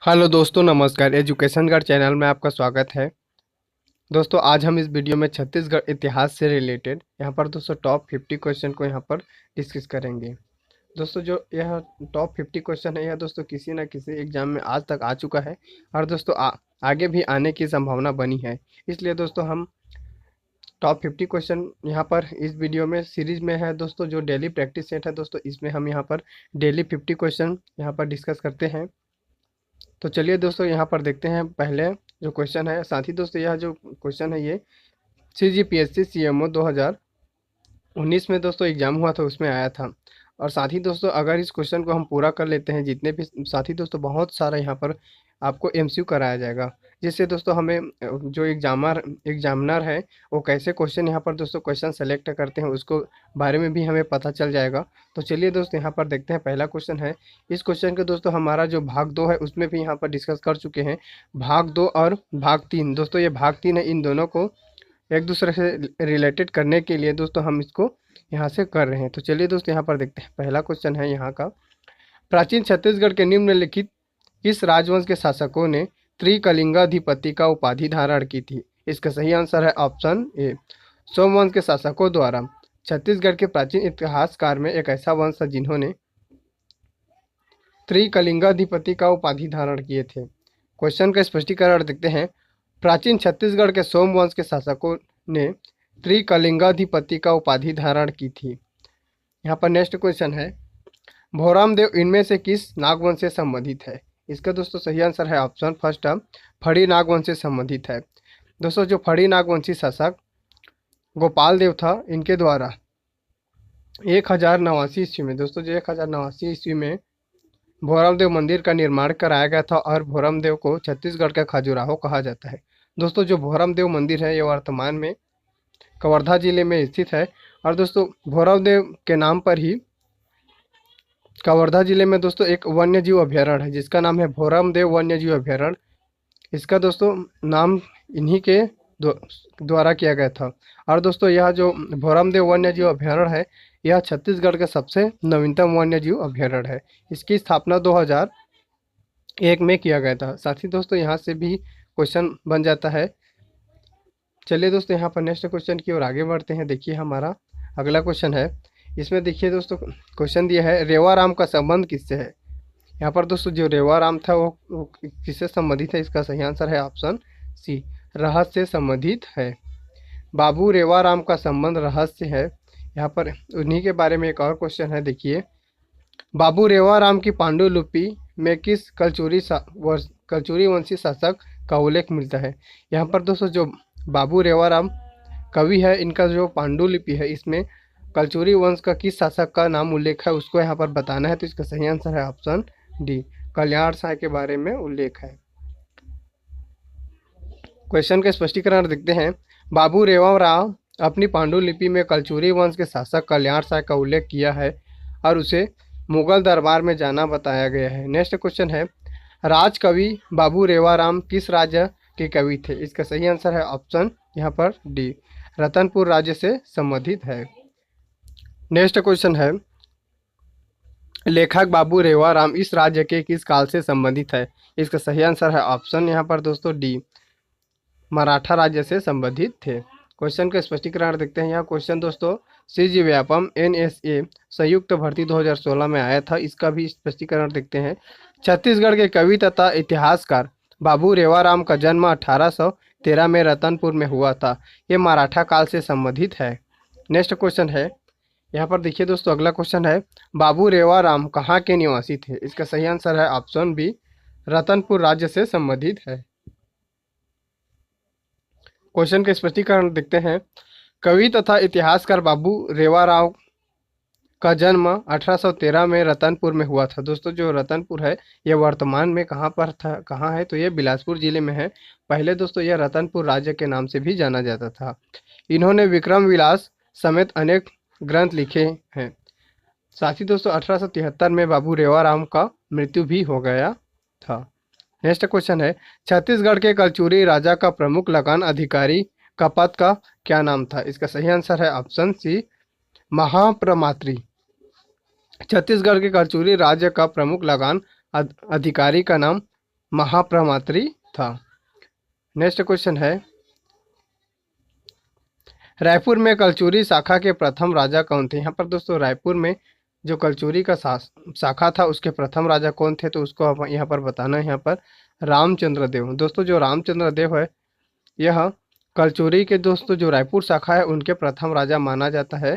Hello दोस्तों, नमस्कार। Education guard channel में आपका स्वागत है। दोस्तों, आज हम इस वीडियो में छत्तीसगढ़ इतिहास से रिलेटेड यहाँ पर दोस्तों टॉप 50 क्वेश्चन को यहाँ पर डिस्कस करेंगे। दोस्तों, जो यह टॉप 50 क्वेश्चन है, यह दोस्तों किसी न किसी एग्जाम में आज तक आ चुका है और दोस्तों आगे भी आने की संभावना बनी है। इसलिए दोस्तों हम टॉप 50 क्वेश्चन यहाँ पर इस वीडियो में सीरीज में है दोस्तों, जो डेली प्रैक्टिस सेट है दोस्तों, इसमें हम यहाँ पर डेली 50 क्वेश्चन यहाँ पर डिस्कस करते हैं। तो चलिए दोस्तों यहाँ पर देखते हैं पहले जो क्वेश्चन है। साथ ही दोस्तों यह जो क्वेश्चन है ये CGPSC CMO 2019 में दोस्तों एग्जाम हुआ था, उसमें आया था। और साथ ही दोस्तों अगर इस क्वेश्चन को हम पूरा कर लेते हैं जितने भी, साथ ही दोस्तों बहुत सारा यहाँ पर आपको MCQ कराया जाएगा, जिससे दोस्तों हमें जो एग्जामिनर है वो कैसे क्वेश्चन यहाँ पर दोस्तों क्वेश्चन सेलेक्ट करते हैं उसको बारे में भी हमें पता चल जाएगा। तो चलिए दोस्तों यहाँ पर देखते हैं। पहला क्वेश्चन है, इस क्वेश्चन के दोस्तों हमारा जो भाग 2 है उसमें भी यहाँ पर डिस्कस कर चुके हैं। भाग 2 और भाग 3 दोस्तों, ये भाग 3 है, इन दोनों को एक दूसरे से रिलेटेड करने के लिए दोस्तों हम इसको यहाँ से कर रहे हैं। तो चलिए दोस्तों यहाँ पर देखते हैं। पहला क्वेश्चन है यहाँ का, प्राचीन छत्तीसगढ़ के निम्नलिखित किस राजवंश के शासकों ने त्रिकलिंगाधिपति का उपाधि धारण की थी? इसका सही आंसर है ऑप्शन ए, सोमवंश के शासकों द्वारा। छत्तीसगढ़ के प्राचीन इतिहासकार में एक ऐसा वंश था जिन्होंने त्रिकलिंगाधिपति का उपाधि धारण किए थे। क्वेश्चन का स्पष्टीकरण देखते हैं। प्राचीन छत्तीसगढ़ के सोमवंश के शासकों ने त्रिकलिंगाधिपति का उपाधि धारण की थी। यहाँ पर नेक्स्ट क्वेश्चन है, भोराम देव इनमें से किस नागवंश से संबंधित है? इसका दोस्तों सही आंसर है ऑप्शन फर्स्ट, फड़ी नागवंश से संबंधित है। दोस्तों जो फड़ी नागवंशी शासक गोपाल देव था, इनके द्वारा 1089 ईस्वी में दोस्तों, जो 1089 ईस्वी में भोरम देव मंदिर का निर्माण कराया गया था और भोरम देव को छत्तीसगढ़ का खजुराहो कहा जाता है। दोस्तों जो भोरम देव मंदिर है ये वर्तमान में कवर्धा जिले में स्थित है। और दोस्तों भोरम देव के नाम पर ही कवर्धा जिले में दोस्तों एक वन्य जीव अभ्यारण्य है जिसका नाम है भोरम देव वन्य जीव अभ्यारण्य। इसका दोस्तों नाम इन्हीं के द्वारा किया गया था। और दोस्तों यह जो भोरम देव वन्य जीव अभ्यारण्य है, यह छत्तीसगढ़ का सबसे नवीनतम वन्य जीव अभ्यारण्य है। इसकी स्थापना 2001 में किया गया था। साथ ही दोस्तों यहाँ से भी क्वेश्चन बन जाता है। चलिए दोस्तों यहाँ पर नेक्स्ट क्वेश्चन की ओर आगे बढ़ते हैं। देखिए हमारा अगला क्वेश्चन है, इसमें देखिए दोस्तों क्वेश्चन दिया है, रेवाराम का संबंध किससे है? यहाँ पर दोस्तों जो रेवाराम था वो किससे संबंधित है? इसका सही आंसर है ऑप्शन सी, रहस्य से संबंधित है। बाबू रेवाराम का संबंध रहस्य है। यहाँ पर उन्हीं के बारे में एक और क्वेश्चन है। देखिए, बाबू रेवाराम की पांडुलिपि में किस कलचुरी वंशी शासक का उल्लेख मिलता है? यहाँ पर दोस्तों जो बाबू रेवाराम कवि है, इनका जो पांडुलिपि है इसमें कलचुरी वंश का किस शासक का नाम उल्लेख है उसको यहाँ पर बताना है। तो इसका सही आंसर है ऑप्शन डी, कल्याण साय के बारे में उल्लेख है। क्वेश्चन का स्पष्टीकरण देखते हैं। बाबू रेवाराम अपनी पांडुलिपि में कलचुरी वंश के शासक कल्याण साय का उल्लेख किया है और उसे मुगल दरबार में जाना बताया गया है। नेक्स्ट क्वेश्चन है, राजकवि बाबू रेवाराम किस राज्य के कवि थे? इसका सही आंसर है ऑप्शन यहाँ पर डी, रतनपुर राज्य से संबंधित है। नेक्स्ट क्वेश्चन है, लेखक बाबू रेवाराम इस राज्य के किस काल से संबंधित है? इसका सही आंसर है ऑप्शन यहाँ पर दोस्तों डी, मराठा राज्य से संबंधित थे। क्वेश्चन का स्पष्टीकरण देखते हैं। यहाँ क्वेश्चन दोस्तों CG व्यापम NSA संयुक्त भर्ती 2016 में आया था, इसका भी स्पष्टीकरण देखते हैं। छत्तीसगढ़ के कवि तथा इतिहासकार बाबू रेवाराम का जन्म 1813 में रतनपुर में हुआ था। ये मराठा काल से संबंधित है। नेक्स्ट क्वेश्चन है, यहाँ पर देखिए दोस्तों अगला क्वेश्चन है, बाबू रेवाराम कहाँ के निवासी थे? इसका सही आंसर है ऑप्शन बी, रतनपुर राज्य से संबंधित है। क्वेश्चन के स्पष्टीकरण देखते हैं। कवि तथा इतिहासकार बाबू रेवाराम का जन्म 1813 में रतनपुर में हुआ था। दोस्तों जो रतनपुर है ये वर्तमान में कहाँ पर था, कहाँ है? तो ये बिलासपुर जिले में है। पहले दोस्तों यह रतनपुर राज्य के नाम से भी जाना जाता था। इन्होंने विक्रम विलास समेत अनेक ग्रंथ लिखे हैं। साथ ही दोस्तों 1873 में बाबू रेवाराम का मृत्यु भी हो गया था। नेक्स्ट क्वेश्चन है, छत्तीसगढ़ के कलचुरी राजा का प्रमुख लगान अधिकारी का पद का क्या नाम था? इसका सही आंसर है ऑप्शन सी, महाप्रमात्री। छत्तीसगढ़ के कलचुरी राज्य का प्रमुख लगान अधिकारी का नाम महाप्रमात्री था। नेक्स्ट क्वेश्चन है, रायपुर में कलचुरी शाखा के प्रथम राजा कौन थे? यहाँ पर दोस्तों रायपुर में जो कलचुरी का शाखा था उसके प्रथम राजा कौन थे, तो उसको अब यहाँ पर बताना है। यहाँ पर रामचंद्र देव। दोस्तों जो रामचंद्र देव है यह कलचुरी के दोस्तों जो रायपुर शाखा है उनके प्रथम राजा माना जाता है।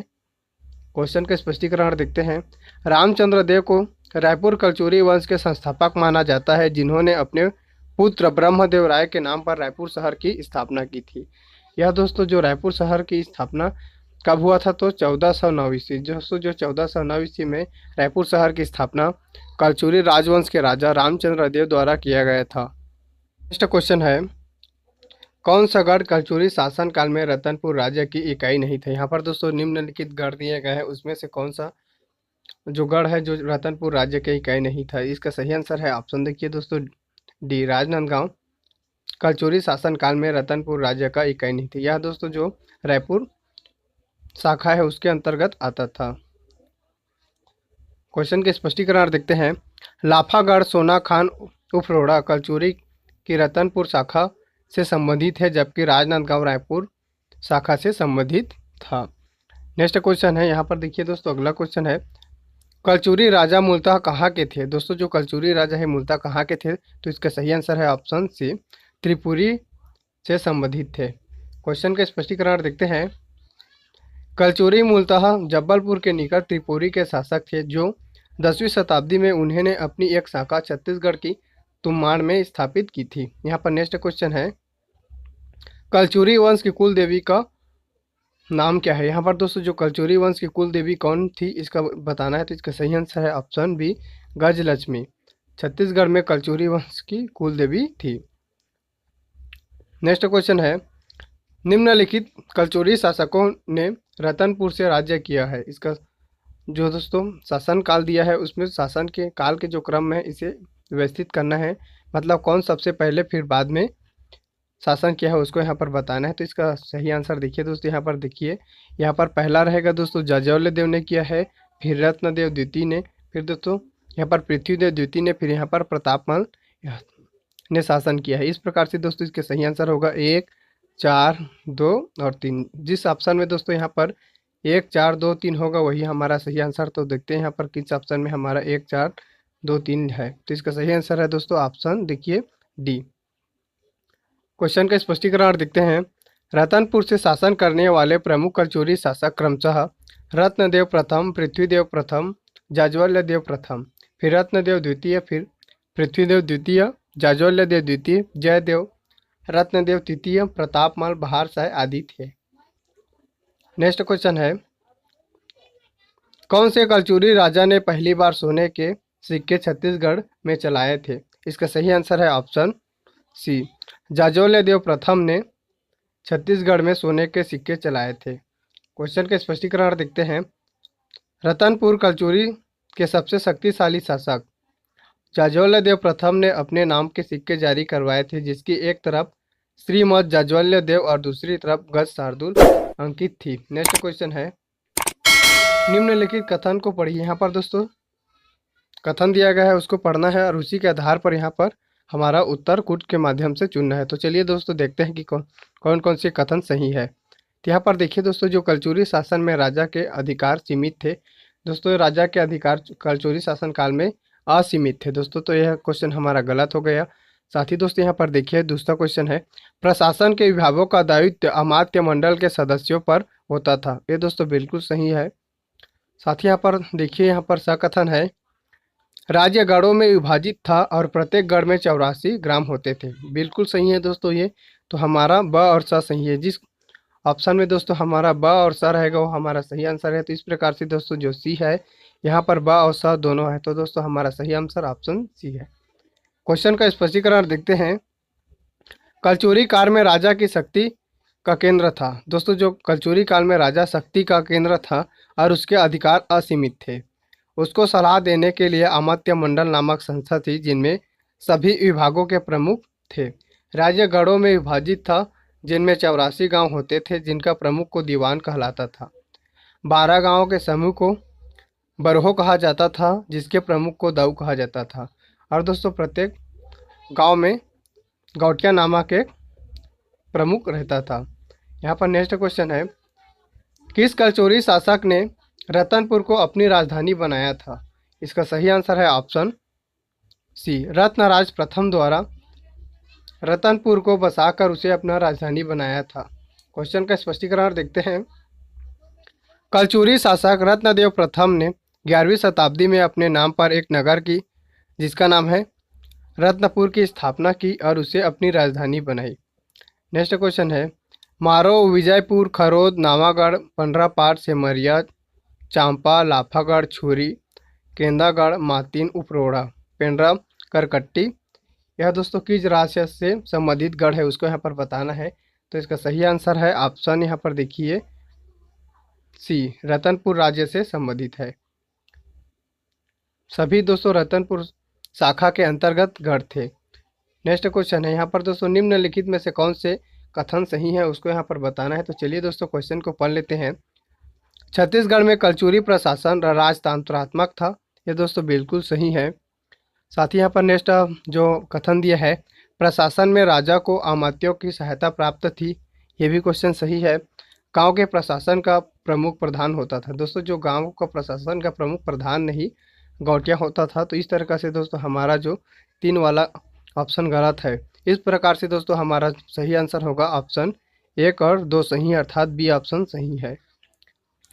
क्वेश्चन का स्पष्टीकरण देखते हैं। रामचंद्र देव को रायपुर कलचुरी वंश के संस्थापक माना जाता है, जिन्होंने अपने पुत्र ब्रह्मदेव राय के नाम पर रायपुर शहर की स्थापना की थी। यह दोस्तों जो रायपुर शहर की स्थापना कब हुआ था, तो 1409 ईस्वी। दोस्तों जो 1409 ईस्वी में रायपुर शहर की स्थापना कलचुरी राजवंश के राजा रामचंद्र देव द्वारा किया गया था। नेक्स्ट क्वेश्चन है, कौन सा गढ़ कलचुरी शासन काल में रतनपुर राज्य की इकाई नहीं था? यहाँ पर दोस्तों निम्नलिखित गढ़ दिए गए हैं, उसमें से कौन सा जो गढ़ है जो रतनपुर राज्य की इकाई नहीं था? इसका सही आंसर है, ऑप्शन देखिए दोस्तों, डी, राजनांदगांव कलचुरी शासन काल में रतनपुर राज्य का इकाई नहीं थी। यह दोस्तों जो रायपुर शाखा है उसके अंतर्गत आता था। क्वेश्चन के स्पष्टीकरण देखते हैं। लाफागढ़ सोना खान उपरोड़ा कलचुरी की रतनपुर शाखा से संबंधित है, जबकि राजनांदगांव रायपुर शाखा से संबंधित था। नेक्स्ट क्वेश्चन है, यहाँ पर देखिए दोस्तों अगला क्वेश्चन है, कलचुरी राजा मूलतः कहाँ के थे? दोस्तों जो कलचुरी राजा है मूलतः कहाँ के थे, तो इसका सही आंसर है ऑप्शन सी, त्रिपुरी से संबंधित थे। क्वेश्चन का स्पष्टीकरण देखते हैं। कलचुरी मूलतः जबलपुर के निकट त्रिपुरी के शासक थे, जो 10वीं शताब्दी में उन्होंने अपनी एक शाखा छत्तीसगढ़ की तुम्माड़ में स्थापित की थी। यहाँ पर नेक्स्ट क्वेश्चन है, कलचुरी वंश की कुल देवी का नाम क्या है? यहाँ पर दोस्तों जो कलचुरी वंश की कुल देवी कौन थी इसका बताना है, तो इसका सही आंसर है ऑप्शन बी, गजलक्ष्मी। छत्तीसगढ़ में कलचुरी वंश की कुल देवी थी। नेक्स्ट क्वेश्चन है, निम्नलिखित कलचुरी शासकों ने रतनपुर से राज्य किया है? इसका जो दोस्तों शासन काल दिया है उसमें शासन के काल के जो क्रम है इसे व्यवस्थित करना है, मतलब कौन सबसे पहले फिर बाद में शासन किया है उसको यहाँ पर बताना है। तो इसका सही आंसर देखिए दोस्तों, यहाँ पर देखिए, यहाँ पर पहला रहेगा दोस्तों जाज्वल्य देव ने किया है, फिर रत्नदेव द्वितीय ने, फिर दोस्तों यहाँ पर पृथ्वीदेव द्वितीय ने, फिर यहाँ पर प्रतापमल ने शासन किया है। इस प्रकार से दोस्तों इसके सही आंसर होगा 1, 4, 2 और 3। जिस ऑप्शन में दोस्तों यहाँ पर 1, 4, 2, 3 होगा वही हमारा सही आंसर। तो देखते हैं यहाँ पर किस ऑप्शन में हमारा 1, 4, 2, 3 है, तो इसका सही आंसर है दोस्तों ऑप्शन देखिए डी। क्वेश्चन का स्पष्टीकरण देखते हैं। रतनपुर से शासन करने वाले प्रमुख कलचुरी शासक क्रमशः रत्नदेव प्रथम, पृथ्वीदेव प्रथम, जाज्वल्य देव प्रथम, फिर रत्नदेव द्वितीय, फिर पृथ्वीदेव द्वितीय, जाज्वल्य देव द्वितीय, जयदेव, रत्नदेव तृतीय, प्रतापमल, बहार शाह आदि थे। नेक्स्ट क्वेश्चन है, कौन से कलचुरी राजा ने पहली बार सोने के सिक्के छत्तीसगढ़ में चलाए थे? इसका सही आंसर है ऑप्शन सी, जाज्वल्य देव प्रथम ने छत्तीसगढ़ में सोने के सिक्के चलाए थे। क्वेश्चन के स्पष्टीकरण देखते हैं। रतनपुर कलचुरी के सबसे शक्तिशाली शासक जाज्वल्य देव प्रथम ने अपने नाम के सिक्के जारी करवाए थे, जिसकी एक तरफ श्रीमद जाज्वल्य देव और दूसरी तरफ गज शार्दुल अंकित थी। नेक्स्ट क्वेश्चन है, निम्नलिखित कथन को पढ़िए। यहाँ पर दोस्तों कथन दिया गया है उसको पढ़ना है और उसी के आधार पर यहाँ पर हमारा उत्तर कूट के माध्यम से चुनना है। तो चलिए दोस्तों देखते हैं कि कौन कौन से कथन सही है। तो यहाँ पर देखिए दोस्तों, जो कलचुरी शासन में राजा के अधिकार सीमित थे, दोस्तों राजा के अधिकार कलचुरी शासन काल में असीमित थे दोस्तों, तो यह क्वेश्चन हमारा गलत हो गया। साथ ही दोस्तों यहाँ पर देखिए दूसरा क्वेश्चन है, प्रशासन के विभागों का दायित्व अमात्य मंडल के सदस्यों पर होता था। ये दोस्तों बिल्कुल सही है। साथ ही यहाँ पर देखिए, यहाँ पर सकथन है, राज्य गढ़ों में विभाजित था और प्रत्येक गढ़ में 84 ग्राम होते थे। बिल्कुल सही है दोस्तों ये, तो हमारा ब और स सही है। जिस ऑप्शन में दोस्तों हमारा ब और स रहेगा वो हमारा सही आंसर है। तो इस प्रकार से दोस्तों जो सी है यहाँ पर ब और स दोनों है, तो दोस्तों हमारा सही आंसर ऑप्शन सी है। क्वेश्चन का स्पष्टीकरण देखते हैं। कलचुरी काल में राजा की शक्ति का केंद्र था। दोस्तों जो कलचुरी काल में राजा शक्ति का केंद्र था और उसके अधिकार असीमित थे। उसको सलाह देने के लिए अमात्य मंडल नामक संस्था थी, जिनमें सभी विभागों के प्रमुख थे। राज्य गढ़ों में विभाजित था, जिनमें 84 गांव होते थे, जिनका प्रमुख को दीवान कहलाता था। 12 गांवों के समूह को बरहो कहा जाता था, जिसके प्रमुख को दाऊ कहा जाता था। और दोस्तों प्रत्येक गांव में गौटिया नामक एक प्रमुख रहता था। यहाँ पर नेक्स्ट क्वेश्चन है, किस कलचुरी शासक ने रतनपुर को अपनी राजधानी बनाया था? इसका सही आंसर है ऑप्शन सी, रत्नराज प्रथम द्वारा रतनपुर को बसाकर उसे अपना राजधानी बनाया था। क्वेश्चन का स्पष्टीकरण देखते हैं। कलचुरी शासक रत्नदेव प्रथम ने 11वीं शताब्दी में अपने नाम पर एक नगर की जिसका नाम है रत्नपुर की स्थापना की और उसे अपनी राजधानी बनाई। नेक्स्ट क्वेश्चन है, मारो, विजयपुर, खरोद, नावागढ़, पंडरापार, सेमरिया, चांपा, लाफागढ़, छुरी, केंदागढ़, मातीन, उपरोड़ा, पेंड्रा, करकट्टी, यह दोस्तों किस राज्य से संबंधित गढ़ है उसको यहाँ पर बताना है। तो इसका सही आंसर है ऑप्शन यहाँ पर देखिए सी, रतनपुर राज्य से संबंधित है। सभी दोस्तों रतनपुर शाखा के अंतर्गत गढ़ थे। नेक्स्ट क्वेश्चन है, यहाँ पर दोस्तों निम्नलिखित में से कौन से कथन सही है उसको यहाँ पर बताना है। तो चलिए दोस्तों क्वेश्चन को पढ़ लेते हैं। छत्तीसगढ़ में कलचुरी प्रशासन राजतंत्रात्मक था, ये दोस्तों बिल्कुल सही है। साथ ही यहाँ पर नेक्स्ट जो कथन दिया है, प्रशासन में राजा को अमात्यों की सहायता प्राप्त थी, ये भी क्वेश्चन सही है। गांव के प्रशासन का प्रमुख प्रधान होता था, दोस्तों जो गांव का प्रशासन का प्रमुख प्रधान नहीं गौटिया होता था। तो इस तरीक़ा से दोस्तों हमारा जो 3 वाला ऑप्शन गलत है। इस प्रकार से दोस्तों हमारा सही आंसर होगा ऑप्शन 1 और 2 सही, अर्थात बी ऑप्शन सही है।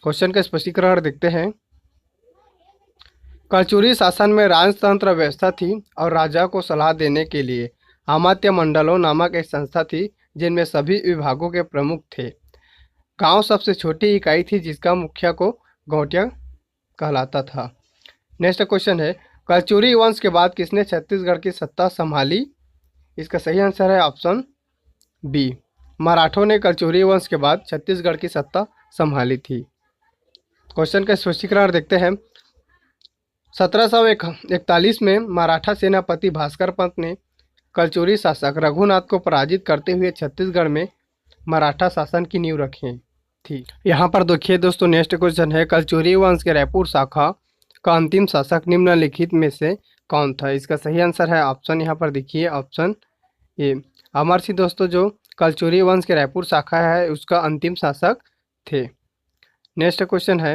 क्वेश्चन का स्पष्टीकरण देखते हैं। कलचुरी शासन में राजतंत्र व्यवस्था थी और राजा को सलाह देने के लिए अमात्य मंडलों नामक एक संस्था थी जिनमें सभी विभागों के प्रमुख थे। गांव सबसे छोटी इकाई थी जिसका मुखिया को गौटिया कहलाता था। नेक्स्ट क्वेश्चन है, कलचुरी वंश के बाद किसने छत्तीसगढ़ की सत्ता संभाली? इसका सही आंसर है ऑप्शन बी, मराठों ने कलचुरी वंश के बाद छत्तीसगढ़ की सत्ता संभाली थी। क्वेश्चन का स्पष्टीकरण देखते हैं। 1741 में मराठा सेनापति भास्कर पंत ने कलचुरी शासक रघुनाथ को पराजित करते हुए छत्तीसगढ़ में मराठा शासन की नींव रखी थी। यहाँ पर देखिए दोस्तों नेक्स्ट क्वेश्चन है, कलचुरी वंश के रायपुर शाखा का अंतिम शासक निम्नलिखित में से कौन था? इसका सही आंसर है ऑप्शन यहाँ पर देखिए ऑप्शन ए, अमर सिंह दोस्तों जो कलचुरी वंश के रायपुर शाखा है उसका अंतिम शासक थे। नेक्स्ट क्वेश्चन है,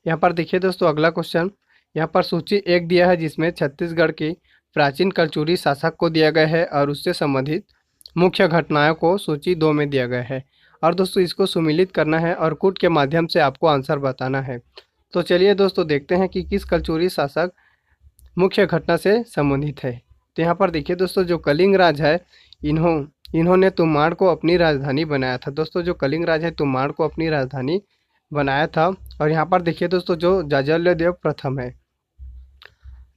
यहाँ पर देखिए दोस्तों अगला क्वेश्चन, यहाँ पर सूची 1 दिया है जिसमें छत्तीसगढ़ की प्राचीन कलचुरी शासक को दिया गया है और उससे संबंधित मुख्य घटनाओं को सूची 2 में दिया गया है। और दोस्तों इसको सुमिलित करना है और कूट के माध्यम से आपको आंसर बताना है। तो चलिए दोस्तों देखते हैं कि किस कलचुरी शासक मुख्य घटना से संबंधित है। तो यहाँ पर देखिए दोस्तों जो कलिंग राज है इन्होंने तुमाड़ को अपनी राजधानी बनाया था। दोस्तों जो कलिंग राज है तुमाड़ को अपनी राजधानी बनाया था। और यहाँ पर देखिए दोस्तों जो जाज्वल्यदेव प्रथम है,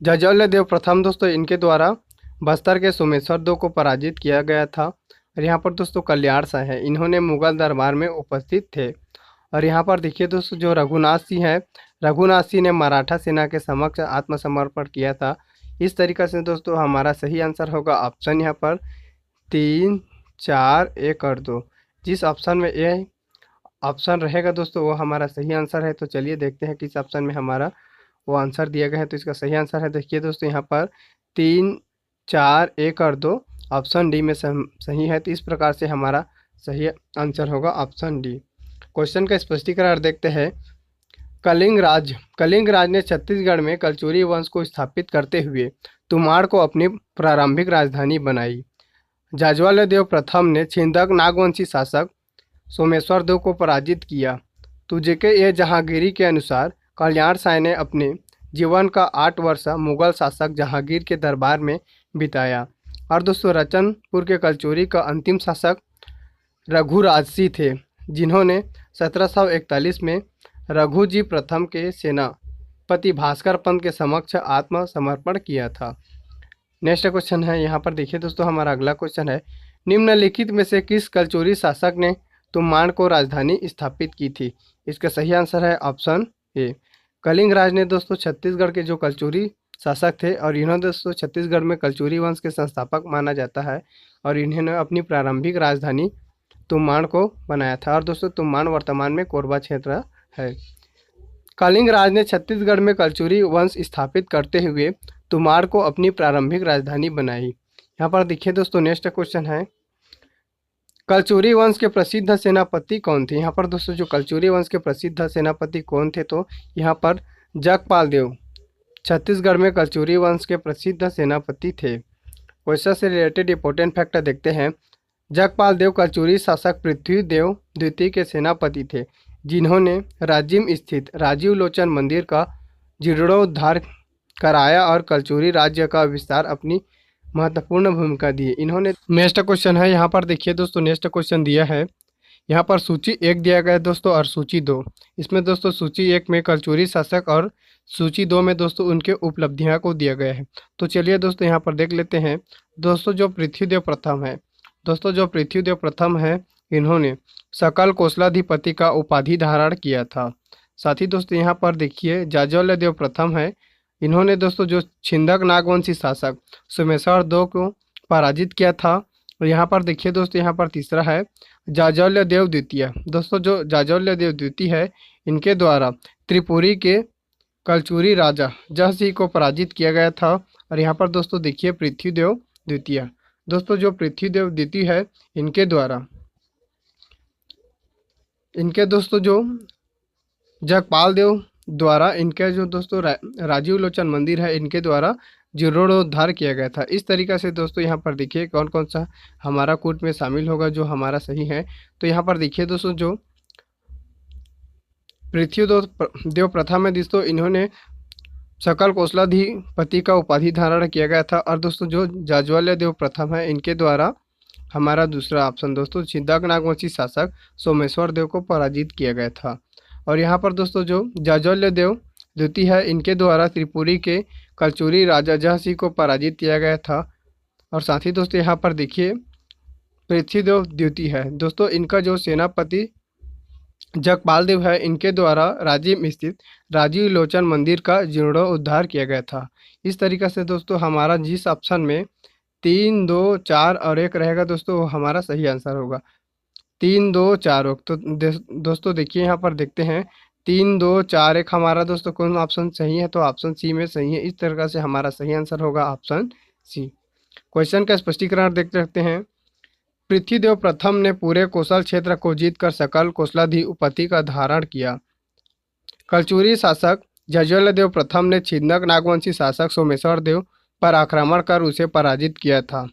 जाज्वल्यदेव प्रथम दोस्तों इनके द्वारा बस्तर के सोमेश्वर दो को पराजित किया गया था। और यहाँ पर दोस्तों कल्याण शाह है, इन्होंने मुगल दरबार में उपस्थित थे। और यहाँ पर देखिए दोस्तों जो रघुनाथ सिंह है, रघुनाथ सिंह ने मराठा सेना के समक्ष आत्मसमर्पण किया था। इस तरीक़े से दोस्तों हमारा सही आंसर होगा ऑप्शन यहाँ पर 3, 4, 1 और 2। जिस ऑप्शन में ए ऑप्शन रहेगा दोस्तों वो हमारा सही आंसर है। तो चलिए देखते हैं किस ऑप्शन में हमारा वो आंसर दिया गया है। तो इसका सही आंसर है देखिए दोस्तों यहाँ पर 3, 4, 1 और 2 ऑप्शन डी में सही है। तो इस प्रकार से हमारा सही आंसर होगा ऑप्शन डी। क्वेश्चन का स्पष्टीकरण देखते हैं। कलिंग राज ने छत्तीसगढ़ में कलचुरी वंश को स्थापित करते हुए तुमाड़ को अपनी प्रारंभिक राजधानी बनाई। जाज्वल्यदेव प्रथम ने छिंदक नागवंशी शासक सोमेश्वर दो को पराजित किया। तुझे के ये जहांगीरी के अनुसार कल्याण शाह ने अपने जीवन का 8 वर्ष मुगल शासक जहांगीर के दरबार में बिताया। और दोस्तों रतनपुर के कलचुरी का अंतिम शासक रघुराज सिंह थे, जिन्होंने 1741 में रघुजी प्रथम के सेनापति भास्कर पंत के समक्ष आत्मसमर्पण किया था। नेक्स्ट क्वेश्चन है, यहाँ पर देखिए दोस्तों हमारा अगला क्वेश्चन है, निम्नलिखित में से किस कलचुरी शासक ने तुमाड़ को राजधानी स्थापित की थी? इसका सही आंसर है ऑप्शन ए, कलिंग राज ने दोस्तों छत्तीसगढ़ के जो कलचुरी शासक थे और इन्होंने दोस्तों छत्तीसगढ़ में कलचुरी वंश के संस्थापक माना जाता है और इन्होंने अपनी प्रारंभिक राजधानी तुमाड़ को बनाया था। और दोस्तों तुमाड़ वर्तमान में कोरबा क्षेत्र है। कलिंग राज ने छत्तीसगढ़ में कलचुरी वंश स्थापित करते हुए तुमार को अपनी प्रारंभिक राजधानी बनाई। यहाँ पर देखिए दोस्तों नेक्स्ट क्वेश्चन है, कलचुरी वंश के प्रसिद्ध सेनापति कौन थे। यहाँ पर दोस्तों जो कलचुरी वंश के प्रसिद्ध सेनापति कौन थे, तो यहाँ पर जगपाल देव छत्तीसगढ़ में कलचुरी वंश के प्रसिद्ध सेनापति थे। क्वेश्चन से रिलेटेड इंपॉर्टेंट फैक्टर देखते हैं। जगपाल देव कलचुरी शासक पृथ्वीदेव द्वितीय के सेनापति थे, जिन्होंने राजिम स्थित राजीव लोचन मंदिर का जीर्णोद्धार कराया और कलचुरी राज्य का विस्तार अपनी महत्वपूर्ण भूमिका दी। इन्होंने नेक्स्ट क्वेश्चन है, यहाँ पर देखिए दोस्तों नेक्स्ट क्वेश्चन दिया है, यहाँ पर सूची 1 दिया गया है दोस्तों और सूची 2। इसमें दोस्तों सूची 1 में कलचुरी शासक और सूची 2 में दोस्तों उनके उपलब्धियां को दिया गया है। तो चलिए दोस्तों यहाँ पर देख लेते हैं। दोस्तों जो पृथ्वीदेव प्रथम है, इन्होंने सकल कोसलाधिपति का उपाधि धारण किया था। साथ ही दोस्तों यहाँ पर देखिए जाज्वल्य देव प्रथम है, इन्होंने दोस्तों जो छिंदक नागवंशी शासक सोमेश्वर दो को पराजित किया था। और यहाँ पर देखिए दोस्तों यहाँ पर तीसरा है जाज्वल्य देव द्वितीय। दोस्तों जो जाज्वल्य देव द्वितीय है, इनके द्वारा त्रिपुरी के कलचुरी राजा जयसिंह को पराजित किया गया था। और यहाँ पर दोस्तों देखिए पृथ्वीदेव द्वितीय, दोस्तों जो पृथ्वीदेव द्वितीय है, इनके दोस्तों जो जगपाल देव द्वारा इनके जो दोस्तों राजीव लोचन मंदिर है, इनके द्वारा जीर्णोद्धार किया गया था। इस तरीक़ा से दोस्तों यहाँ पर देखिए कौन कौन सा हमारा कूट में शामिल होगा जो हमारा सही है। तो यहाँ पर देखिए दोस्तों जो पृथ्वीदेव प्रथम है दोस्तों, इन्होंने सकल कोसलाधिपति का उपाधि धारण किया गया था। और दोस्तों जो जाज्वल्य देव प्रथम है, इनके द्वारा हमारा दूसरा ऑप्शन दोस्तों छिंदक नागवंशी शासक सोमेश्वर देव को पराजित किया गया था। और यहाँ पर दोस्तों जो जाज्वल्य देव द्वितीय है, इनके द्वारा त्रिपुरी के कलचुरी राजा जयसिंह को पराजित किया गया था। और साथ ही दोस्तों यहाँ पर देखिए पृथ्वीदेव द्वितीय है दोस्तों, इनका जो सेनापति जगपाल देव है, इनके द्वारा राजिम स्थित राजीव लोचन मंदिर का जीर्णोद्धार किया गया था। इस तरीक़े से दोस्तों हमारा जिस ऑप्शन में 3, 2, 4 और 1 रहेगा दोस्तों, वो हमारा सही आंसर होगा। 3, 2, 4 तो दोस्तों देखिए यहाँ पर देखते हैं 3, 2, 4, 1 हमारा दोस्तों कौन ऑप्शन सही है, तो ऑप्शन सी में सही है। इस तरह से हमारा सही आंसर होगा ऑप्शन सी। क्वेश्चन का स्पष्टीकरण देख सकते हैं। पृथ्वीदेव प्रथम ने पूरे कोसल क्षेत्र को जीतकर सकल कोसलाधिपति का धारण किया। कलचुरी शासक जाज्वल्य देव प्रथम ने छिंदक नागवंशी शासक सोमेश्वर देव पर आक्रमण कर उसे पराजित किया था,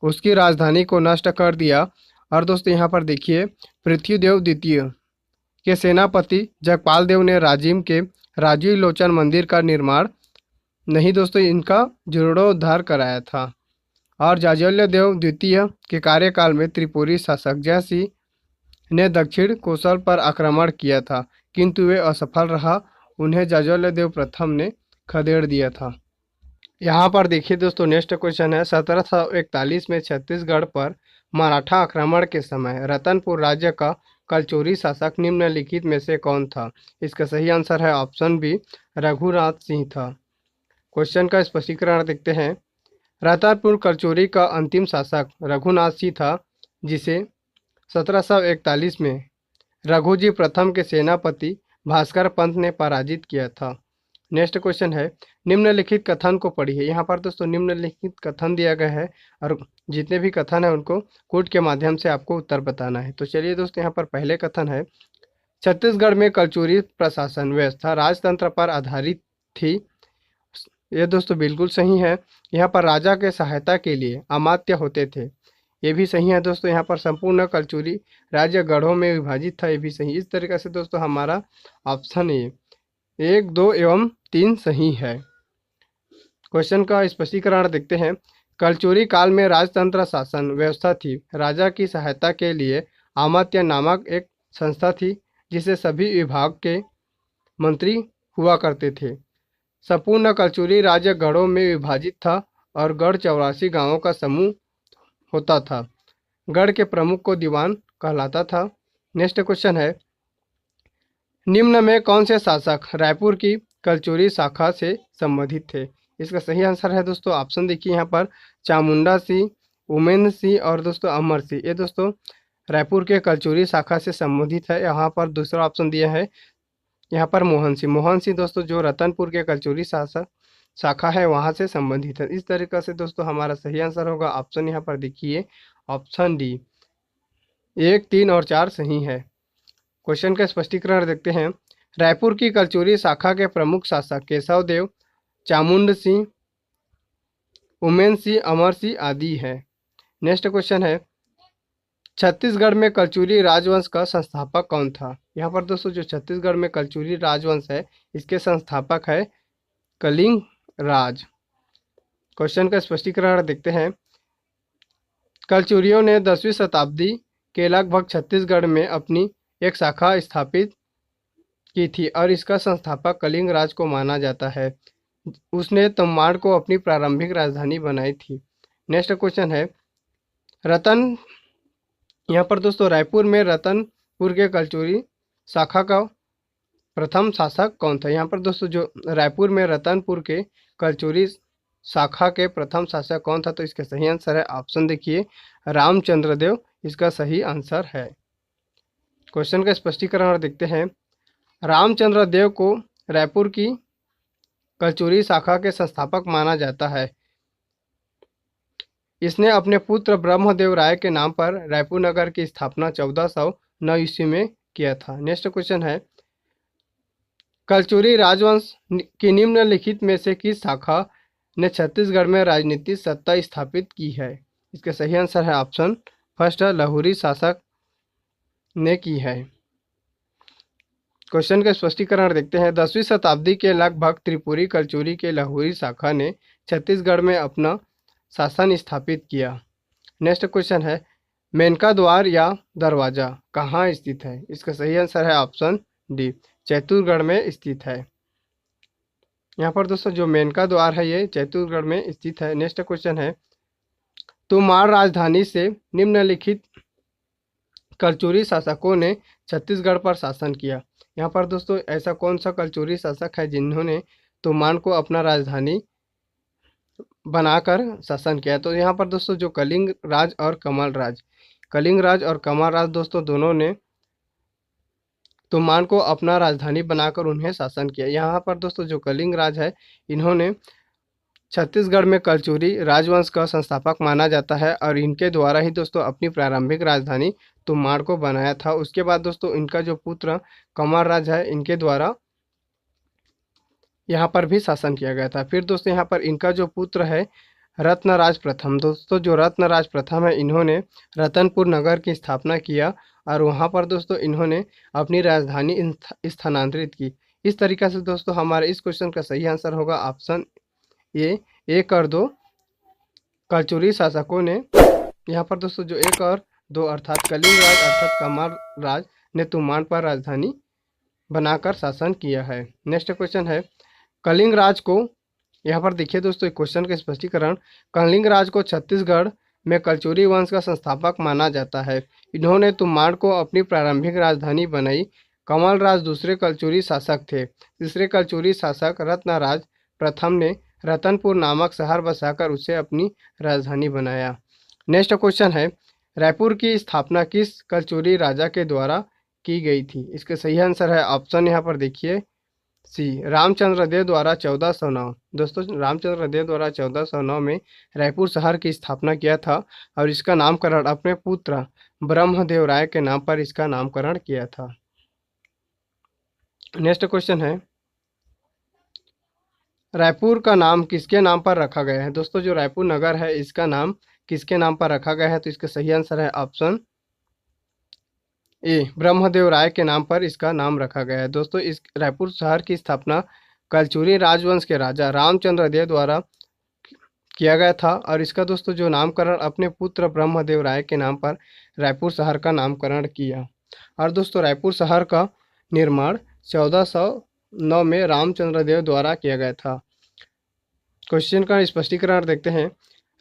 उसकी राजधानी को नष्ट कर दिया। और दोस्तों यहाँ पर देखिए पृथ्वीदेव द्वितीय के सेनापति जगपाल देव ने राजिम के राजीव लोचन मंदिर का निर्माण नहीं दोस्तों, इनका जीर्णोद्धार कराया था। और जाज्वल्य देव द्वितीय के कार्यकाल में त्रिपुरी शासक जयसिंह ने दक्षिण कोसल पर आक्रमण किया था, किंतु वे असफल रहा, उन्हें जाज्वल्य देव प्रथम ने खदेड़ दिया था। यहाँ पर देखिए दोस्तों नेक्स्ट क्वेश्चन है, 1741 में छत्तीसगढ़ पर मराठा आक्रमण के समय रतनपुर राज्य का कलचुरी शासक निम्नलिखित में से कौन था। इसका सही आंसर है ऑप्शन बी, रघुनाथ सिंह था। क्वेश्चन का स्पष्टीकरण देखते हैं। रतनपुर कलचुरी का अंतिम शासक रघुनाथ सिंह था, जिसे 1741 में रघुजी प्रथम के सेनापति भास्कर पंत ने पराजित किया था। नेक्स्ट क्वेश्चन है, निम्नलिखित कथन को पढ़िए। यहाँ पर दोस्तों निम्नलिखित कथन दिया गया है और जितने भी कथन है उनको कूट के माध्यम से आपको उत्तर बताना है। तो चलिए दोस्तों यहाँ पर पहले कथन है, छत्तीसगढ़ में कलचुरी प्रशासन व्यवस्था राजतंत्र पर आधारित थी। ये दोस्तों बिल्कुल सही है। यहाँ पर राजा के सहायता के लिए अमात्य होते थे, ये भी सही है दोस्तों। यहाँ पर संपूर्ण कलचुरी राज्य गढ़ों में विभाजित था, ये भी सही। इस तरीके से दोस्तों हमारा ऑप्शन ए 1, 2 एवं 3 सही है। क्वेश्चन का स्पष्टीकरण देखते हैं। कलचुरी काल में राजतंत्र शासन व्यवस्था थी। राजा की सहायता के लिए अमात्य नामक एक संस्था थी, जिसे सभी विभाग के मंत्री हुआ करते थे। संपूर्ण कलचुरी राज्य गढ़ों में विभाजित था और गढ़ 84 गांवों का समूह होता था। गढ़ के प्रमुख को दीवान कहलाता था। नेक्स्ट क्वेश्चन है, निम्न में कौन से शासक रायपुर की कलचुरी शाखा से संबंधित थे। इसका सही आंसर है दोस्तों ऑप्शन देखिए यहाँ पर चामुंडा सिंह, उमेंद्र सिंह और दोस्तों अमर सिंह, ये दोस्तों रायपुर के कलचुरी शाखा से संबंधित है। यहाँ पर दूसरा ऑप्शन दिया है यहाँ पर मोहन सिंह दोस्तों जो रतनपुर के कलचुरी शासक शाखा है वहाँ से संबंधित है। इस तरीके से दोस्तों हमारा सही आंसर होगा ऑप्शन यहाँ पर देखिए ऑप्शन डी, 1, 3 और 4 सही है। क्वेश्चन का स्पष्टीकरण देखते हैं। रायपुर की कलचुरी शाखा के प्रमुख शासक केशव देव, चामुंड सिंह, उमेन सिंह, अमर सिंह आदि है। नेक्स्ट क्वेश्चन है, छत्तीसगढ़ में कलचुरी राजवंश का संस्थापक कौन था? यहाँ पर दोस्तों जो छत्तीसगढ़ में कलचुरी राजवंश है इसके संस्थापक है कलिंग राज। क्वेश्चन का स्पष्टीकरण देखते हैं। कलचुरियों ने 10वीं शताब्दी के लगभग छत्तीसगढ़ में अपनी एक शाखा स्थापित की थी और इसका संस्थापक कलिंग राज को माना जाता है। उसने तम्माड़ को अपनी प्रारंभिक राजधानी बनाई थी। नेक्स्ट क्वेश्चन है, रतन यहाँ पर दोस्तों रायपुर में रतनपुर के कलचुरी शाखा का प्रथम शासक कौन था? यहाँ पर दोस्तों जो रायपुर में रतनपुर के कलचुरी शाखा के प्रथम शासक कौन था? तो इसका सही आंसर है ऑप्शन देखिए रामचंद्र देव, इसका सही आंसर है। क्वेश्चन का स्पष्टीकरण देखते हैं। रामचंद्र देव को रायपुर की कलचुरी शाखा के संस्थापक माना जाता है। इसने अपने पुत्र ब्रह्मदेव राय के नाम पर रायपुर नगर की स्थापना 1409 ईस्वी में किया था। नेक्स्ट क्वेश्चन है, कलचुरी राजवंश की निम्नलिखित में से किस शाखा ने छत्तीसगढ़ में राजनीतिक सत्ता स्थापित की है? इसका सही आंसर है ऑप्शन फर्स्ट, लाहौरी शासक ने की है। क्वेश्चन का स्पष्टीकरण देखते हैं। 10वीं शताब्दी के लगभग त्रिपुरी कलचुरी के लाहौरी शाखा ने छत्तीसगढ़ में अपना शासन स्थापित किया। नेक्स्ट क्वेश्चन है, मेनका द्वार या दरवाजा कहाँ स्थित है? इसका सही आंसर है ऑप्शन डी, चैतुरगढ़ में स्थित है। यहाँ पर दोस्तों जो मेनका द्वार है ये चैतुरगढ़ में स्थित है। नेक्स्ट क्वेश्चन है, तोमाड़ राजधानी से निम्नलिखित कलचुरी शासकों ने छत्तीसगढ़ पर शासन किया। यहाँ पर दोस्तों ऐसा कौन सा कलचुरी शासक है जिन्होंने तोमाड़ को अपना राजधानी बनाकर शासन किया? तो यहाँ पर दोस्तों जो कलिंग राज और कमल राज दोस्तों दोनों ने तोमाड़ को अपना राजधानी बनाकर उन्हें शासन किया। यहाँ पर दोस्तों जो कलिंग राज है इन्होंने छत्तीसगढ़ में कलचुरी राजवंश का संस्थापक माना जाता है और इनके द्वारा ही दोस्तों अपनी प्रारंभिक राजधानी तोमाड़ को बनाया था। उसके बाद दोस्तों इनका जो पुत्र कमल राज है इनके द्वारा यहाँ पर भी शासन किया गया था। फिर दोस्तों यहाँ पर इनका जो पुत्र है रत्नराज प्रथम, दोस्तों जो रत्नराज प्रथम है इन्होंने रतनपुर नगर की स्थापना किया और वहाँ पर दोस्तों इन्होंने अपनी राजधानी स्थानांतरित की। इस तरीके से दोस्तों हमारे इस क्वेश्चन का सही आंसर होगा ऑप्शन ए, 1 और 2 कलचुरी शासकों ने यहाँ पर दोस्तों जो 1 और 2 अर्थात कलिंग राज अर्थात कमल राज ने तोमाड़ पर राजधानी बनाकर शासन किया है। नेक्स्ट क्वेश्चन है, कलिंग राज को यहाँ पर देखिए दोस्तों क्वेश्चन का स्पष्टीकरण। कलिंग राज को छत्तीसगढ़ में कलचुरी वंश का संस्थापक माना जाता है। इन्होंने तोमाड़ को अपनी प्रारंभिक राजधानी बनाई। कमल राज दूसरे कलचुरी शासक थे। तीसरे कलचुरी शासक रत्नराज प्रथम ने रतनपुर नामक शहर बसाकर उसे अपनी राजधानी बनाया। नेक्स्ट क्वेश्चन है, रायपुर की स्थापना किस कलचुरी राजा के द्वारा की गई थी? इसका सही आंसर है ऑप्शन यहाँ पर देखिए सी, रामचंद्र देव द्वारा 1409। दोस्तों रामचंद्र देव द्वारा 1409 में रायपुर शहर की स्थापना किया था और इसका नामकरण अपने पुत्र ब्रह्मदेव राय के नाम पर इसका नामकरण किया था। नेक्स्ट क्वेश्चन है, रायपुर का नाम किसके नाम पर रखा गया है? दोस्तों जो रायपुर नगर है इसका नाम किसके नाम पर रखा गया है? तो इसका सही आंसर है ऑप्शन ए, ब्रह्मदेव राय के नाम पर इसका नाम रखा गया है। दोस्तों इस रायपुर शहर की स्थापना कलचुरी राजवंश के राजा रामचंद्र देव द्वारा किया गया था और इसका दोस्तों जो नामकरण अपने पुत्र ब्रह्मदेव राय के नाम पर रायपुर शहर का नामकरण किया। और दोस्तों रायपुर शहर का निर्माण 1409 में रामचंद्र देव द्वारा किया गया था। क्वेश्चन का स्पष्टीकरण देखते हैं।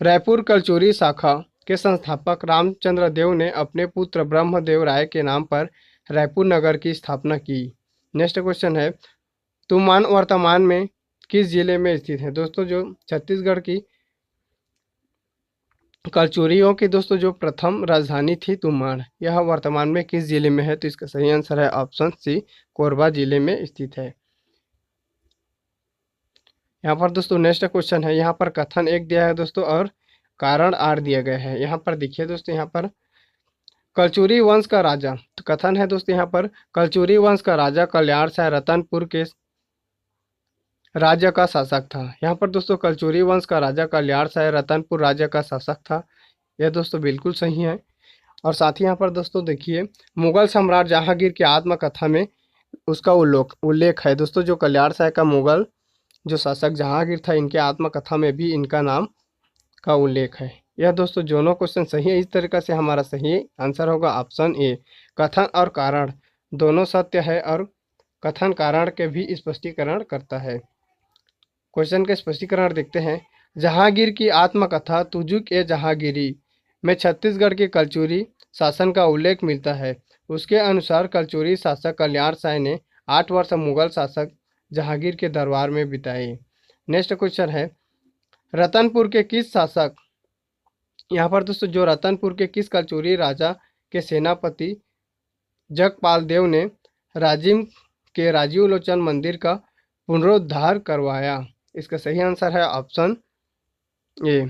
रायपुर कलचुरी शाखा के संस्थापक रामचंद्र देव ने अपने पुत्र ब्रह्मदेव राय के नाम पर रायपुर नगर की स्थापना की। नेक्स्ट क्वेश्चन है, तोमाड़ वर्तमान में किस जिले में स्थित है? दोस्तों जो छत्तीसगढ़ की कलचुरियों की दोस्तों जो प्रथम राजधानी थी तोमाड़, यह वर्तमान में किस जिले में है? तो इसका सही आंसर है ऑप्शन सी, कोरबा जिले में स्थित है। यहाँ पर दोस्तों नेक्स्ट क्वेश्चन है, यहाँ पर कथन एक दिया है दोस्तों और कारण आर दिया गया है। यहाँ पर देखिए दोस्तों, यहाँ पर कलचुरी वंश का राजा, तो कथन है दोस्तों यहाँ पर कलचुरी वंश का राजा कल्याण शाह रतनपुर के राज्य का शासक था। यहाँ पर दोस्तों कलचुरी वंश का राजा कल्याण शाह रतनपुर राज्य का शासक था। यह दोस्तों बिल्कुल सही है। और साथ ही यहाँ पर दोस्तों देखिए, मुगल सम्राट जहांगीर की आत्मकथा में उसका उल्लेख है दोस्तों। जो कल्याण शाह का मुगल जो शासक जहांगीर था, इनके आत्मकथा में भी इनका नाम का उल्लेख है। यह दोस्तों दोनों क्वेश्चन सही है। इस तरीके से हमारा सही आंसर होगा ऑप्शन ए। कथन और कारण दोनों सत्य है और कथन कारण के भी स्पष्टीकरण करता है। क्वेश्चन के स्पष्टीकरण देखते हैं। जहांगीर की आत्मकथा तुजुक ए जहांगीरी में छत्तीसगढ़ के कलचुरी शासन का उल्लेख मिलता है। उसके अनुसार कलचुरी शासक कल्याण शाह ने 8 वर्ष मुगल शासक जहांगीर के दरबार में बिताए। नेक्स्ट क्वेश्चन है, रतनपुर के किस शासक, यहाँ पर दोस्तों जो रतनपुर के किस कलचुरी राजा के सेनापति जगपाल देव ने राजिम के राजीव लोचन मंदिर का पुनरुद्धार करवाया। इसका सही आंसर है ऑप्शन ए,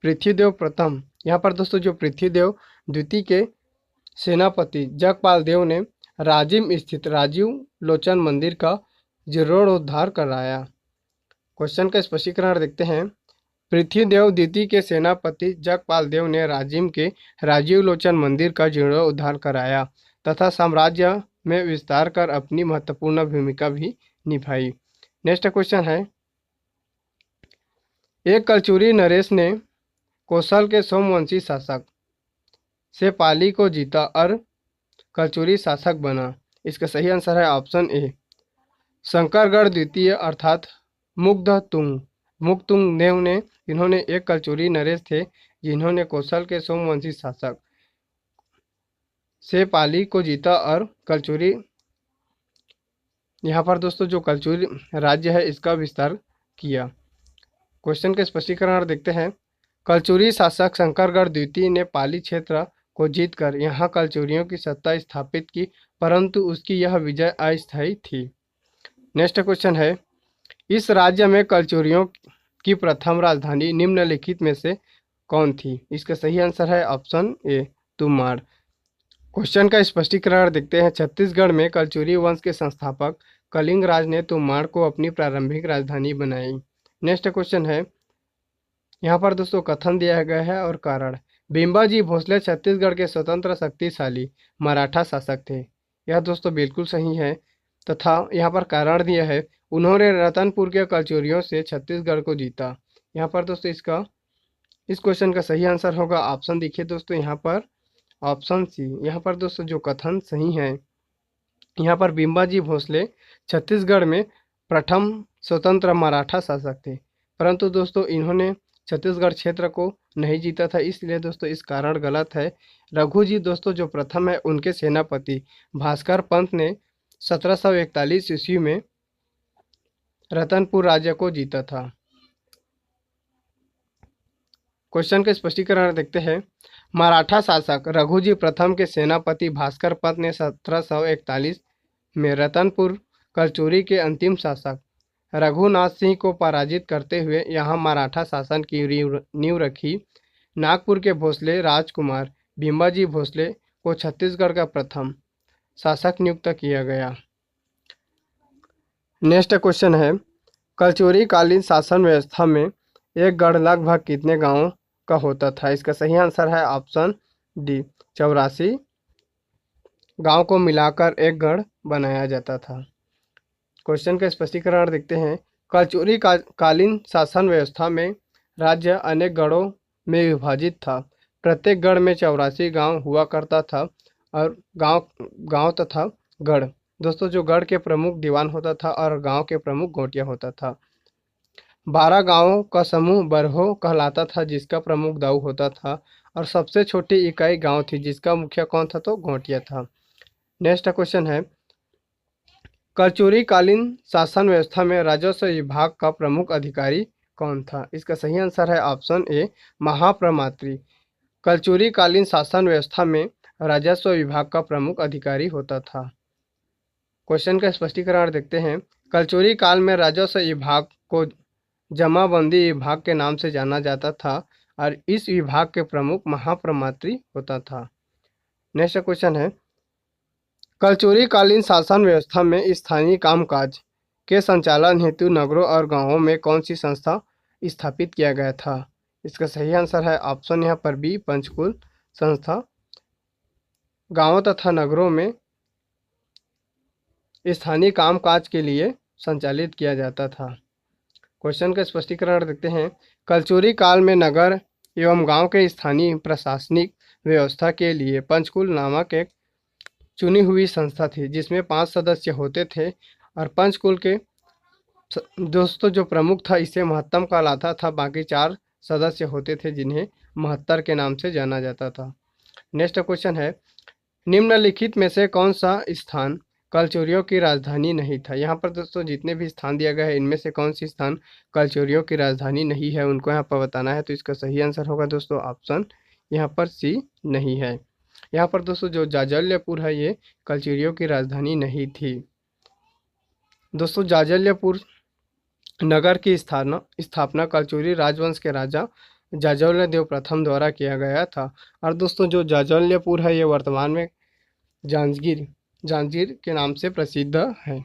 पृथ्वीदेव प्रथम। यहाँ पर दोस्तों जो पृथ्वीदेव द्वितीय के सेनापति जगपाल देव ने राजिम स्थित राजीव लोचन मंदिर का जीर्णोद्धार कराया। क्वेश्चन का स्पष्टीकरण देखते हैं। पृथ्वीदेव द्वितीय के सेनापति जगपाल देव ने राजिम के राजीव लोचन मंदिर का जीर्णोद्धार कराया तथा साम्राज्य में विस्तार कर अपनी महत्वपूर्ण भूमिका भी निभाई। नेक्स्ट क्वेश्चन है, एक कलचुरी नरेश ने कौशल के सोमवंशी शासक से पाली को जीता और कलचुरी शासक बना। इसका सही आंसर है ऑप्शन ए, शंकरगढ़ द्वितीय अर्थात मुग्धतुंग देव ने, इन्होंने एक कलचुरी नरेश थे जिन्होंने कौशल के सोमवंशी शासक से पाली को जीता और कलचुरी, यहाँ पर दोस्तों जो कलचुरी राज्य है इसका विस्तार किया। क्वेश्चन के स्पष्टीकरण देखते हैं। कलचुरी शासक शंकरगढ़ द्वितीय ने पाली क्षेत्र को जीतकर यहाँ कलचुरियों की सत्ता स्थापित की, परंतु उसकी यह विजय अस्थायी थी। नेक्स्ट क्वेश्चन है, इस राज्य में कलचुरियों की प्रथम राजधानी निम्नलिखित में से कौन थी। इसका सही आंसर है ऑप्शन ए, तुमाड़। क्वेश्चन का स्पष्टीकरण देखते हैं। छत्तीसगढ़ में कलचुरी वंश के संस्थापक कलिंगराज ने तुमाड़ को अपनी प्रारंभिक राजधानी बनाई। नेक्स्ट क्वेश्चन है, यहाँ पर दोस्तों कथन दिया गया है और कारण। बिम्बाजी भोसले छत्तीसगढ़ के स्वतंत्र शक्तिशाली मराठा शासक थे। यह दोस्तों बिल्कुल सही है तथा यहाँ पर कारण दिया है, उन्होंने रतनपुर के कलचुरियों से छत्तीसगढ़ को जीता। यहाँ पर दोस्तों इस क्वेश्चन का सही आंसर होगा ऑप्शन, देखिए दोस्तों यहाँ पर ऑप्शन सी। यहाँ पर दोस्तों जो कथन सही है, यहाँ पर बिम्बाजी भोसले छत्तीसगढ़ में प्रथम स्वतंत्र मराठा शासक थे, परंतु दोस्तों इन्होंने छत्तीसगढ़ क्षेत्र को नहीं जीता था, इसलिए दोस्तों इस कारण गलत है। रघुजी दोस्तों जो प्रथम है, उनके सेनापति भास्कर पंत ने 1741 ईस्वी में रतनपुर राज्य को जीता था। क्वेश्चन के स्पष्टीकरण देखते हैं। मराठा शासक रघुजी प्रथम के सेनापति भास्कर पंत ने 1741 में रतनपुर कलचुरी के अंतिम शासक रघुनाथ सिंह को पराजित करते हुए यहाँ मराठा शासन की नींव रखी। नागपुर के भोसले राजकुमार बिम्बाजी भोसले को छत्तीसगढ़ का प्रथम शासक नियुक्त किया गया। नेक्स्ट क्वेश्चन है, कलचुरी कालीन शासन व्यवस्था में एक गढ़ लगभग कितने गांवों का होता था। इसका सही आंसर है ऑप्शन डी, 84 गांव को मिलाकर एक गढ़ बनाया जाता था। क्वेश्चन का स्पष्टीकरण देखते हैं। कलचुरी कालीन शासन व्यवस्था में राज्य अनेक गढ़ों में विभाजित था। प्रत्येक गढ़ में 84 गांव हुआ करता था और गांव तथा गढ़, दोस्तों जो गढ़ के प्रमुख दीवान होता था और गांव के प्रमुख गोटिया होता था। 12 गांवों का समूह बरहो कहलाता था, जिसका प्रमुख दाऊ होता था, और सबसे छोटी इकाई गांव थी जिसका मुखिया कौन था, तो गोटिया था। नेक्स्ट क्वेश्चन है, कलचुरी कालीन शासन व्यवस्था में राजस्व विभाग का प्रमुख अधिकारी कौन था। इसका सही आंसर है ऑप्शन ए, महाप्रमात्री। कलचुरी कालीन शासन व्यवस्था में राजस्व विभाग का प्रमुख अधिकारी होता था। क्वेश्चन का स्पष्टीकरण देखते हैं। कलचुरी काल में राजस्व विभाग को जमाबंदी विभाग के नाम से जाना जाता था और इस विभाग के प्रमुख महाप्रमात्री होता था। नेक्स्ट क्वेश्चन है, कलचुरी कालीन शासन व्यवस्था में स्थानीय कामकाज के संचालन हेतु नगरों और गांवों में कौन सी संस्था स्थापित किया गया था? इसका सही आंसर है ऑप्शन यहाँ पर बी, पंचकुल संस्था। गांवों तथा नगरों में स्थानीय कामकाज के लिए संचालित किया जाता था। क्वेश्चन का स्पष्टीकरण देखते हैं। कलचुरी काल में नगर एवं गांव के स्थानीय प्रशासनिक व्यवस्था के लिए पंचकुल नामक एक चुनी हुई संस्था थी जिसमें 5 सदस्य होते थे और पंचकुल के दोस्तों जो प्रमुख था इसे महत्तम कहलाता था। बाकी 4 सदस्य होते थे जिन्हें महत्तर के नाम से जाना जाता था। नेक्स्ट क्वेश्चन है, निम्नलिखित में से कौन सा स्थान कलचुरियों की राजधानी नहीं था? यहाँ पर दोस्तों जितने भी स्थान दिया गया है इनमें से कौन सी स्थान कलचुरियों की राजधानी नहीं है उनको यहाँ पर बताना है। तो इसका सही आंसर होगा दोस्तों ऑप्शन यहाँ पर सी नहीं है। यहाँ पर दोस्तों जो जाजल्यपुर है ये कलचुरियों की राजधानी नहीं थी। दोस्तों जाजल्यपुर नगर की स्थापना कलचुरी राजवंश के राजा जाजौल्य देव प्रथम द्वारा किया गया था। और दोस्तों जो जाजल्यपुर है ये वर्तमान में जांजगीर के नाम से प्रसिद्ध है।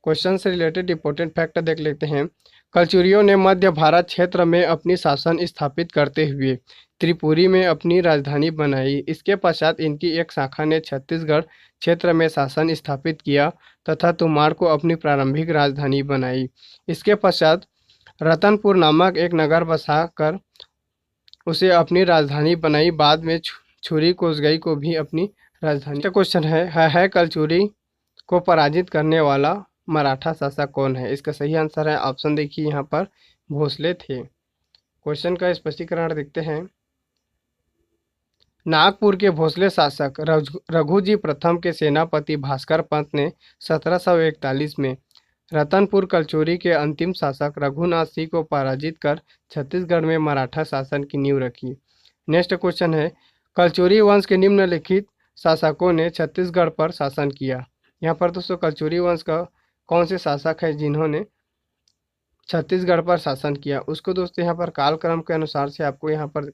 क्वेश्चन से रिलेटेड इंपॉर्टेंट फैक्ट देख लेते हैं। कलचुरियों ने मध्य भारत क्षेत्र में अपनी शासन स्थापित करते हुए त्रिपुरी में अपनी राजधानी बनाई। इसके पश्चात इनकी एक शाखा ने छत्तीसगढ़ क्षेत्र में शासन स्थापित किया तथा तुमाड़ को अपनी प्रारंभिक राजधानी बनाई। इसके पश्चात रतनपुर नामक एक नगर बसाकर उसे अपनी राजधानी बनाई। बाद में छुरी कोसगई को भी अपनी राजधानी। क्वेश्चन है कलचुरी को पराजित करने वाला मराठा शासक कौन है? इसका सही आंसर है ऑप्शन देखिए यहाँ पर भोसले थे। क्वेश्चन का स्पष्टीकरण देखते हैं। नागपुर के भोसले शासक रघुजी प्रथम के सेनापति भास्कर पंत ने 1741 में रतनपुर कलचुरी के अंतिम शासक रघुनाथ सिंह को पराजित कर छत्तीसगढ़ में मराठा शासन की नींव रखी। नेक्स्ट क्वेश्चन है, कलचुरी वंश के निम्नलिखित शासकों ने छत्तीसगढ़ पर शासन किया। यहाँ पर दोस्तों कलचुरी वंश का कौन से शासक है जिन्होंने छत्तीसगढ़ पर शासन किया उसको दोस्तों यहाँ पर कालक्रम के अनुसार से आपको यहाँ पर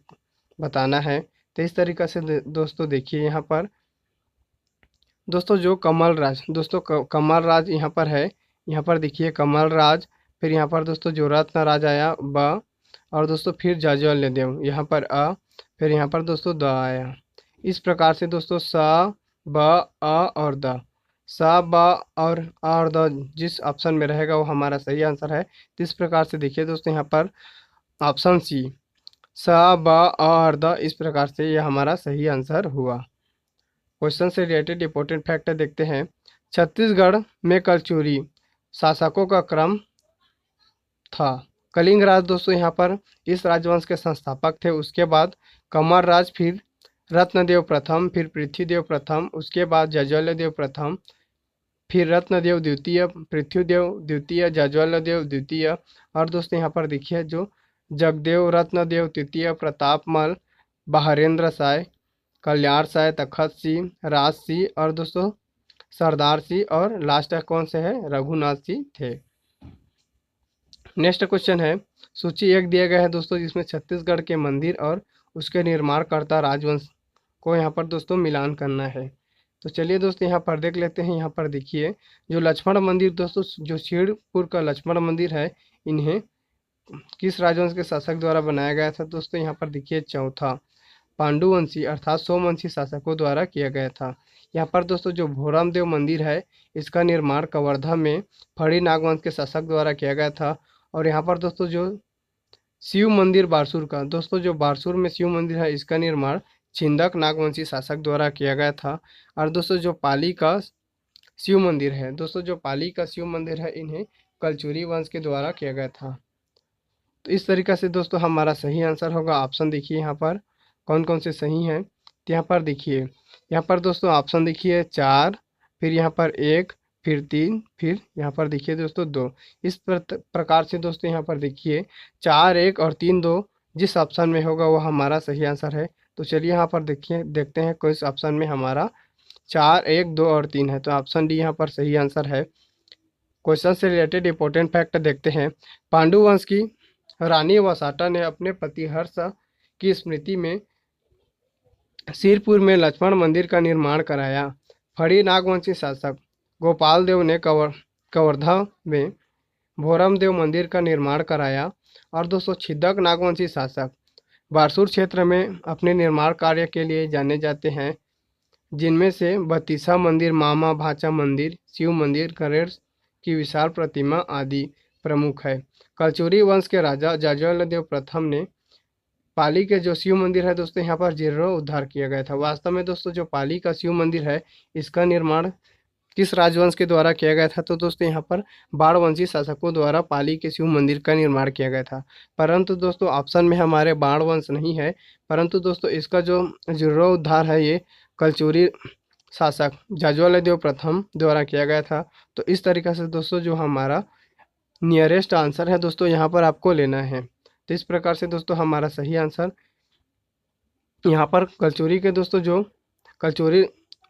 बताना है। तो इस तरीक़ा से दोस्तों देखिए यहाँ पर दोस्तों जो कमल राज दोस्तों कमल राज यहाँ पर है। यहाँ पर देखिए कमल राज, फिर यहाँ पर दोस्तों जो रत्न राज आया ब, और दोस्तों फिर जाजल्य देव यहाँ पर अ, फिर यहाँ पर दोस्तों द आया। इस प्रकार से दोस्तों स ब अ और द, स ब और द जिस ऑप्शन में रहेगा वो हमारा सही आंसर है। तो इस प्रकार से देखिए दोस्तों यहाँ पर ऑप्शन सी स ब अ और द, इस प्रकार से यह हमारा सही आंसर हुआ। क्वेश्चन से रिलेटेड इंपॉर्टेंट फैक्ट देखते हैं। छत्तीसगढ़ में कलचुरी शासकों का क्रम था। कलिंग राज दोस्तों यहाँ पर इस राजवंश के संस्थापक थे। उसके बाद कमल राज, फिर रत्नदेव प्रथम, फिर पृथ्वीदेव प्रथम, उसके बाद जाजल्य देव प्रथम, फिर रत्नदेव द्वितीय, पृथ्वीदेव द्वितीय, जाजल्य देव द्वितीय, और दोस्तों यहाँ पर देखिए जो जगदेव रत्नदेव तृतीय, प्रतापमल, बहारेंद्र साय, कल्याण साय, तखत सिंह, राज सिंह और दोस्तों सरदार सिंह, और लास्ट कौन से है रघुनाथ सिंह थे। नेक्स्ट क्वेश्चन है, सूची 1 दिया गया है दोस्तों जिसमें छत्तीसगढ़ के मंदिर और उसके निर्माणकर्ता राजवंश को यहाँ पर दोस्तों मिलान करना है। तो चलिए दोस्तों यहाँ पर देख लेते हैं। यहाँ पर देखिए जो लक्ष्मण मंदिर दोस्तों जो शिरपुर का लक्ष्मण मंदिर है इन्हें किस राजवंश के शासक द्वारा बनाया गया था? दोस्तों यहाँ पर देखिए चौथा पांडुवंशी अर्थात सोमवंशी शासकों द्वारा किया गया था। यहाँ पर दोस्तों जो भोरमदेव मंदिर है इसका निर्माण कवर्धा में फड़ी नागवंश के शासक द्वारा किया गया था। और यहाँ पर दोस्तों जो शिव मंदिर बारसूर का दोस्तों जो बारसूर में शिव मंदिर है इसका निर्माण छिंदक नागवंशी शासक द्वारा किया गया था। और दोस्तों जो पाली का शिव मंदिर है दोस्तों जो पाली का शिव मंदिर है इन्हें कलचुरी वंश के द्वारा किया गया था। तो इस तरीक़ा से दोस्तों हमारा सही आंसर होगा ऑप्शन देखिए यहाँ पर कौन कौन से सही हैं। तो यहाँ पर देखिए यहाँ पर दोस्तों ऑप्शन देखिए 4, फिर यहाँ पर 1, फिर 3, फिर यहाँ पर देखिए दोस्तों 2। इस प्रकार से दोस्तों यहाँ पर देखिए 4, 1 और 3, 2 जिस ऑप्शन में होगा वो हमारा सही आंसर है। तो चलिए यहाँ पर देखिए देखते हैं किस ऑप्शन में हमारा 4, 1, 2 और 3 है। तो ऑप्शन डी यहाँ पर सही आंसर है। क्वेश्चन से रिलेटेड इंपॉर्टेंट फैक्ट देखते हैं। पांडु वंश की रानी वसाटा ने अपने पति हर्ष की स्मृति में सिरपुर में लक्ष्मण मंदिर का निर्माण कराया। फड़ी नागवंशी शासक गोपाल देव ने कवर्धा में भोरम देव मंदिर का निर्माण कराया। और दोस्तों छिदक नागवंशी शासक बारसूर क्षेत्र में अपने निर्माण कार्य के लिए जाने जाते हैं, जिनमें से बतीसा मंदिर, मामा भाचा मंदिर, शिव मंदिर, गणेश की विशाल प्रतिमा आदि प्रमुख है। कलचुरी वंश के राजा जाज्वल्य देव प्रथम ने पाली के जो शिव मंदिर है दोस्तों यहाँ पर जीर्णोद्धार किया गया था। वास्तव में दोस्तों जो पाली का शिव मंदिर है इसका निर्माण किस राजवंश के द्वारा किया गया था, तो दोस्तों यहाँ पर बाणवंशी शासकों द्वारा पाली के शिव मंदिर का निर्माण किया गया था। परंतु दोस्तों ऑप्शन में हमारे बाणवंश नहीं है, परंतु दोस्तों इसका जो जीर्णोद्धार है ये कलचुरी शासक जाज्वल्य देव प्रथम द्वारा किया गया था। तो इस तरीके से दोस्तों जो हमारा नियरेस्ट आंसर है दोस्तों यहाँ पर आपको लेना है। तो इस प्रकार से दोस्तों हमारा सही आंसर यहाँ पर कलचुरी के दोस्तों जो कलचुरी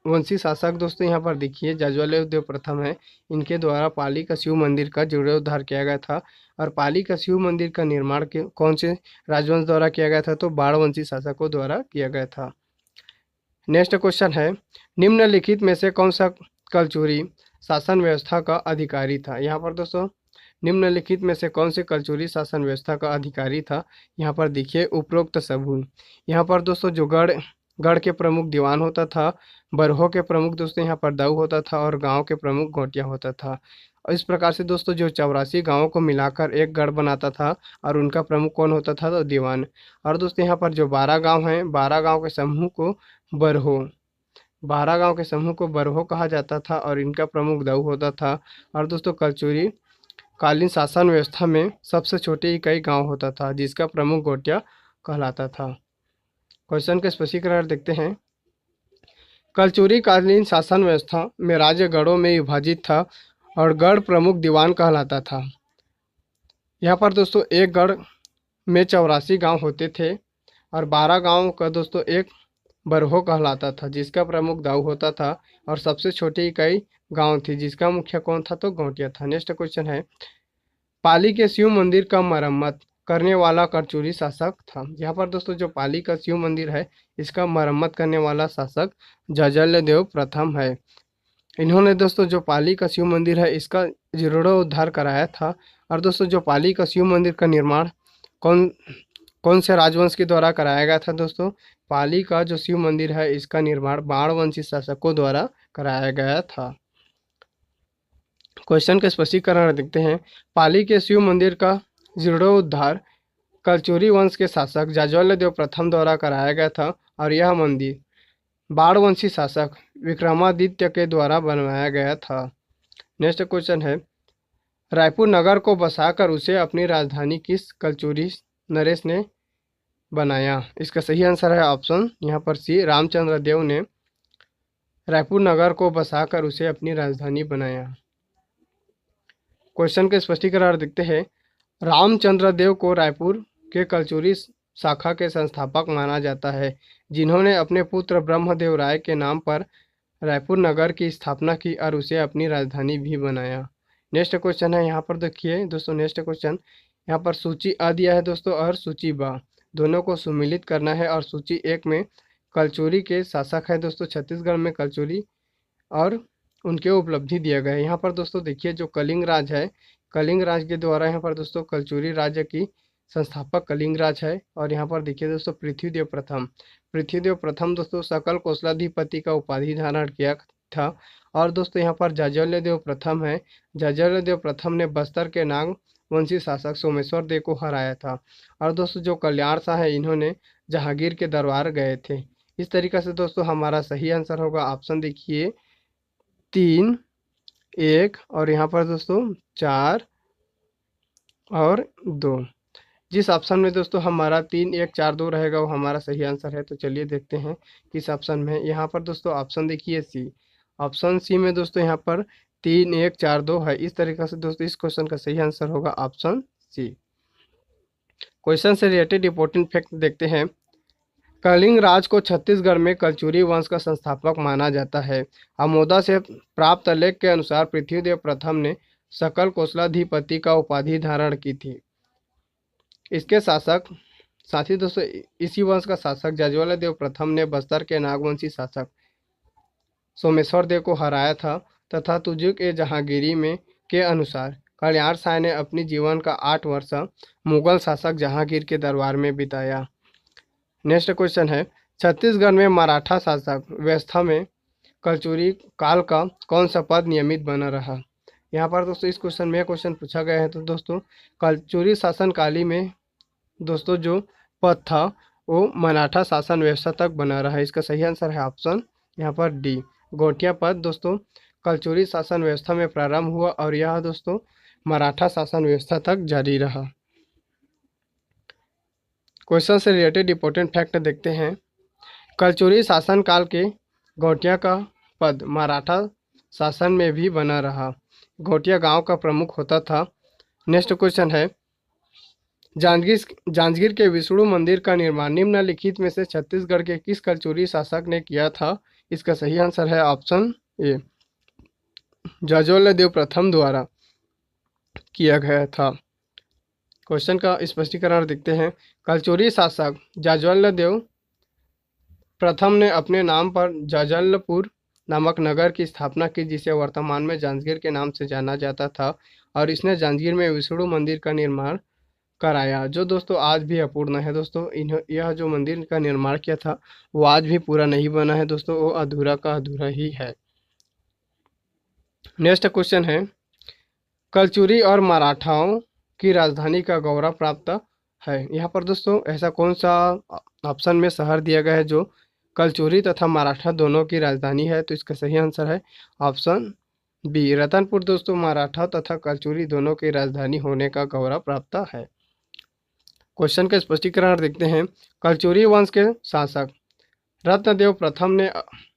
वंशी शासक दोस्तों यहाँ पर देखिए जाज्वल्य देव प्रथम है, इनके द्वारा पाली का शिव मंदिर का जीर्णोद्धार किया गया था। और पाली का शिव मंदिर का निर्माण के कौन से राजवंश द्वारा किया गया था, तो बाणवंशी शासकों द्वारा किया गया था। नेक्स्ट क्वेश्चन है, निम्नलिखित में से कौन सा कलचुरी शासन व्यवस्था का अधिकारी था। यहाँ पर दोस्तों निम्नलिखित में से कौन से कलचुरी शासन व्यवस्था का अधिकारी था, यहाँ पर देखिए उपरोक्त सबूत। यहाँ पर दोस्तों जो गढ़ के प्रमुख दीवान होता था, बरहो के प्रमुख दोस्तों यहाँ पर दाऊ होता था, और गांव के प्रमुख गोटिया होता था। और इस प्रकार से दोस्तों जो 84 गांवों को मिलाकर एक गढ़ बनाता था और उनका प्रमुख कौन होता था, तो दीवान। और दोस्तों यहाँ पर जो 12 गांव हैं, 12 गांव के समूह को बरहो 12 गांव के समूह को बरहो कहा जाता था और इनका प्रमुख दाऊ होता था। और दोस्तों कलचुरी कालीन शासन व्यवस्था में सबसे छोटी इकाई गांव होता था, जिसका प्रमुख गोटिया कहलाता था। क्वेश्चन का स्पष्टीकरण देखते हैं। कलचुरी कालीन शासन व्यवस्था में राज्य गढ़ों में विभाजित था और गढ़ प्रमुख दीवान कहलाता था। यहाँ पर दोस्तों एक गढ़ में 84 गांव होते थे और 12 गांव का दोस्तों एक बरहो कहलाता था, जिसका प्रमुख दाऊ होता था, और सबसे छोटी इकाई गांव थी, जिसका मुखिया कौन था, तो गोटिया था। नेक्स्ट क्वेश्चन है, पाली के शिव मंदिर का मरम्मत करने वाला कलचुरी शासक था। यहाँ पर दोस्तों जो पाली का शिव मंदिर है इसका मरम्मत करने वाला शासक जाज्वल्य देव प्रथम है। इन्होंने दोस्तों जो पाली का शिव मंदिर है इसका जीर्णोद्धार कराया था। और दोस्तों जो पाली का शिव मंदिर का निर्माण कौन से राजवंश के द्वारा कराया गया था, दोस्तों पाली का जो शिव मंदिर है इसका निर्माण बाणवंशी शासकों द्वारा कराया गया था। क्वेश्चन का स्पष्टीकरण देखते हैं। पाली के शिव मंदिर का जीर्णोद्धार कलचुरी वंश के शासक जाज्वल्य देव प्रथम द्वारा कराया गया था और यह मंदिर बाणवंशी शासक विक्रमादित्य के द्वारा बनवाया गया था। नेक्स्ट क्वेश्चन है, रायपुर नगर को बसाकर उसे अपनी राजधानी किस कलचुरी नरेश ने बनाया। इसका सही आंसर है ऑप्शन यहाँ पर सी, रामचंद्र देव ने रायपुर नगर को बसाकर उसे अपनी राजधानी बनाया। क्वेश्चन के स्पष्टीकरण देखते हैं। रामचंद्र देव को रायपुर के कलचुरी शाखा के संस्थापक माना जाता है, जिन्होंने अपने पुत्र ब्रह्मदेव राय के नाम पर रायपुर नगर की स्थापना की और उसे अपनी राजधानी भी बनाया। नेक्स्ट क्वेश्चन है, यहाँ पर देखिए दोस्तों, नेक्स्ट क्वेश्चन यहाँ पर सूची अ दिया है दोस्तों और सूची ब, दोनों को सम्मिलित करना है। और सूची एक में कलचुरी के शासक है दोस्तों छत्तीसगढ़ में कलचुरी और उनके उपलब्धि दिया गया है। यहाँ पर दोस्तों देखिए जो कलिंग राज है, कलिंग राज के द्वारा यहाँ पर दोस्तों कलचुरी राज्य की संस्थापक कलिंग राज है। और यहाँ पर देखिए दोस्तों पृथ्वीदेव प्रथम दोस्तों सकल कौशलाधिपति का उपाधि धारण किया था। और दोस्तों यहाँ पर जाज्वल्य देव प्रथम है, जाज्वल्य देव प्रथम ने बस्तर के नाग वंशी शासक सोमेश्वर देव को हराया था। और दोस्तों जो कल्याण शाह है इन्होंने जहांगीर के दरबार गए थे। इस तरीके से दोस्तों हमारा सही आंसर होगा ऑप्शन देखिए 3, 1 और यहाँ पर दोस्तों 4 और 2। जिस ऑप्शन में दोस्तों हमारा 3, 1, 4, 2 रहेगा वो हमारा सही आंसर है। तो चलिए देखते हैं किस ऑप्शन में। यहाँ पर दोस्तों ऑप्शन देखिए सी, ऑप्शन सी में दोस्तों यहाँ पर 3, 1, 4, 2 है। इस तरीके से दोस्तों इस क्वेश्चन का सही आंसर होगा ऑप्शन सी। क्वेश्चन से रिलेटेड इंपॉर्टेंट फैक्ट देखते हैं। कलिंग राज को छत्तीसगढ़ में कलचुरी वंश का संस्थापक माना जाता है। अमोदा से प्राप्त लेख के अनुसार पृथ्वीदेव प्रथम ने सकल कोसलाधिपति का उपाधि धारण की थी। इसके शासक साथ ही दोस्तों इसी वंश का शासक जाज्वल्य देव प्रथम ने बस्तर के नागवंशी शासक सोमेश्वर देव को हराया था तथा तुजुक ए जहांगीरी में के अनुसार कल्याण शाह ने अपनी जीवन का 8 वर्ष मुगल शासक जहांगीर के दरबार में बिताया। नेक्स्ट क्वेश्चन है, छत्तीसगढ़ में मराठा शासक व्यवस्था में कलचुरी काल का कौन सा पद नियमित बना रहा। यहाँ पर दोस्तों इस क्वेश्चन में क्वेश्चन पूछा गया है। तो दोस्तों कलचुरी शासनकाली में दोस्तों जो पद था वो मराठा शासन व्यवस्था तक बना रहा है। इसका सही आंसर है ऑप्शन यहाँ पर डी, गोटिया पद दोस्तों कलचुरी शासन व्यवस्था में प्रारंभ हुआ और यह दोस्तों मराठा शासन व्यवस्था तक जारी रहा। क्वेश्चन से रिलेटेड इंपॉर्टेंट फैक्ट देखते हैं। कलचुरी शासन काल के गोटिया का पद मराठा शासन में भी बना रहा। गोटिया गांव का प्रमुख होता था। नेक्स्ट क्वेश्चन है, जांजगीर के विष्णु मंदिर का निर्माण निम्नलिखित में से छत्तीसगढ़ के किस कलचुरी शासक ने किया था। इसका सही आंसर है ऑप्शन ए, जाज्वल्य देव प्रथम द्वारा किया गया था। क्वेश्चन का स्पष्टीकरण देखते हैं। कलचुरी शासक जाज्वल्य देव प्रथम ने अपने नाम पर जाजलपुर नामक नगर की स्थापना की जिसे वर्तमान में जांजगीर के नाम से जाना जाता था और इसने जांजगीर में विष्णु मंदिर का निर्माण कराया जो दोस्तों आज भी अपूर्ण है। दोस्तों यह जो मंदिर का निर्माण किया था वो आज भी पूरा नहीं बना है दोस्तों, वो अधूरा का अधूरा ही है। नेक्स्ट क्वेश्चन है, कलचुरी और मराठाओं की राजधानी का गौरव प्राप्त है। यहाँ पर दोस्तों ऐसा कौन सा ऑप्शन में शहर दिया गया है जो कलचुरी तथा मराठा दोनों की राजधानी है। तो इसका सही आंसर है ऑप्शन बी, रतनपुर दोस्तों मराठा तथा कलचुरी दोनों की राजधानी होने का गौरव प्राप्त है। क्वेश्चन का स्पष्टीकरण देखते हैं। कलचुरी वंश के शासक रत्नदेव प्रथम ने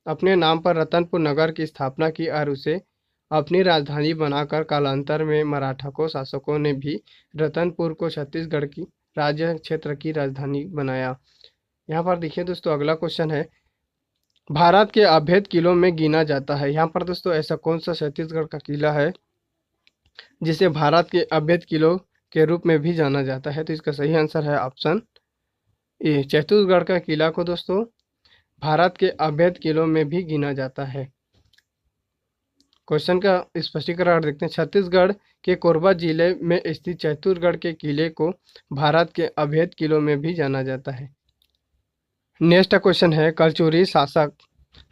अपने नाम पर रतनपुर नगर की स्थापना की और उसे अपनी राजधानी बनाकर कालांतर में मराठा को शासकों ने भी रतनपुर को छत्तीसगढ़ की राज्य क्षेत्र की राजधानी बनाया। यहाँ पर देखिए दोस्तों अगला क्वेश्चन है, भारत के अवैध किलों में गिना जाता है। यहाँ पर दोस्तों ऐसा कौन सा छत्तीसगढ़ का किला है जिसे भारत के अवैध किलों के रूप में भी जाना जाता है। तो इसका सही आंसर है ऑप्शन ए, छत्तीसगढ़ का किला को दोस्तों भारत के अवैध किलों में भी गिना जाता है। क्वेश्चन का स्पष्टीकरण देखते हैं। छत्तीसगढ़ के कोरबा जिले में स्थित चित्तौड़गढ़ के किले को भारत के अवैध किलों में भी जाना जाता है। नेक्स्ट क्वेश्चन है, कलचुरी शासक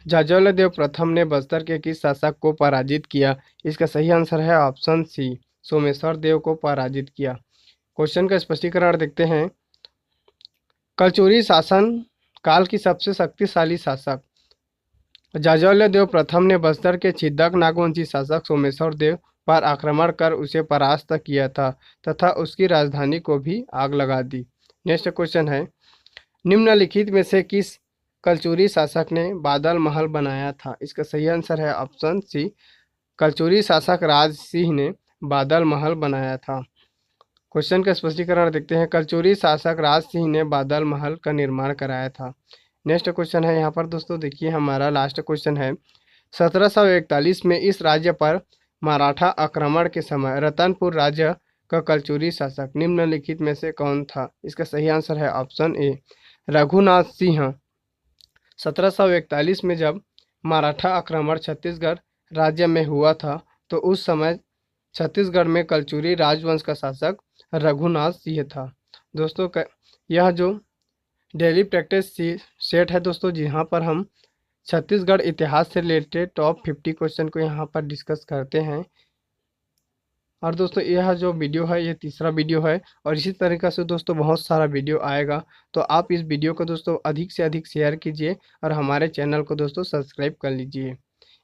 जाज्वल्य देव प्रथम ने बस्तर के किस शासक को पराजित किया। इसका सही आंसर है ऑप्शन सी, सोमेश्वर देव को पराजित किया। क्वेश्चन का स्पष्टीकरण देखते हैं। कलचुरी शासन काल की सबसे शक्तिशाली शासक जाज्वल्य देव प्रथम ने बस्तर के छिदक नागवंशी शासक सोमेश्वर देव पर आक्रमण कर उसे परास्त किया था तथा उसकी राजधानी को भी आग लगा दी। नेक्स्ट क्वेश्चन है, निम्नलिखित में से किस कलचुरी शासक ने बादल महल बनाया था। इसका सही आंसर है ऑप्शन सी, कलचुरी शासक राज सिंह ने बादल महल बनाया था। क्वेश्चन का स्पष्टीकरण देखते हैं। कलचुरी शासक राज सिंह ने बादल महल का निर्माण कराया था। नेक्स्ट क्वेश्चन है यहाँ पर दोस्तों देखिए हमारा लास्ट क्वेश्चन है, 1741 में इस राज्य पर मराठा आक्रमण के समय रतनपुर राज्य का कलचुरी शासक निम्नलिखित में से कौन था। इसका सही आंसर है ऑप्शन ए, रघुनाथ सिंह। 1741 में जब मराठा आक्रमण छत्तीसगढ़ राज्य में हुआ था तो उस समय छत्तीसगढ़ में कलचुरी राजवंश का शासक रघुनाथ सिंह था। दोस्तों यह जो डेली प्रैक्टिस सेट है दोस्तों जहाँ पर हम छत्तीसगढ़ इतिहास से रिलेटेड टॉप 50 क्वेश्चन को यहाँ पर डिस्कस करते हैं। और दोस्तों यह जो वीडियो है ये तीसरा वीडियो है और इसी तरीक़े से दोस्तों बहुत सारा वीडियो आएगा। तो आप इस वीडियो को दोस्तों अधिक से अधिक शेयर कीजिए और हमारे चैनल को दोस्तों सब्सक्राइब कर लीजिए।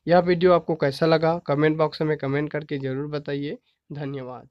यह वीडियो आपको कैसा लगा कमेंट बॉक्स में कमेंट करके ज़रूर बताइए। धन्यवाद।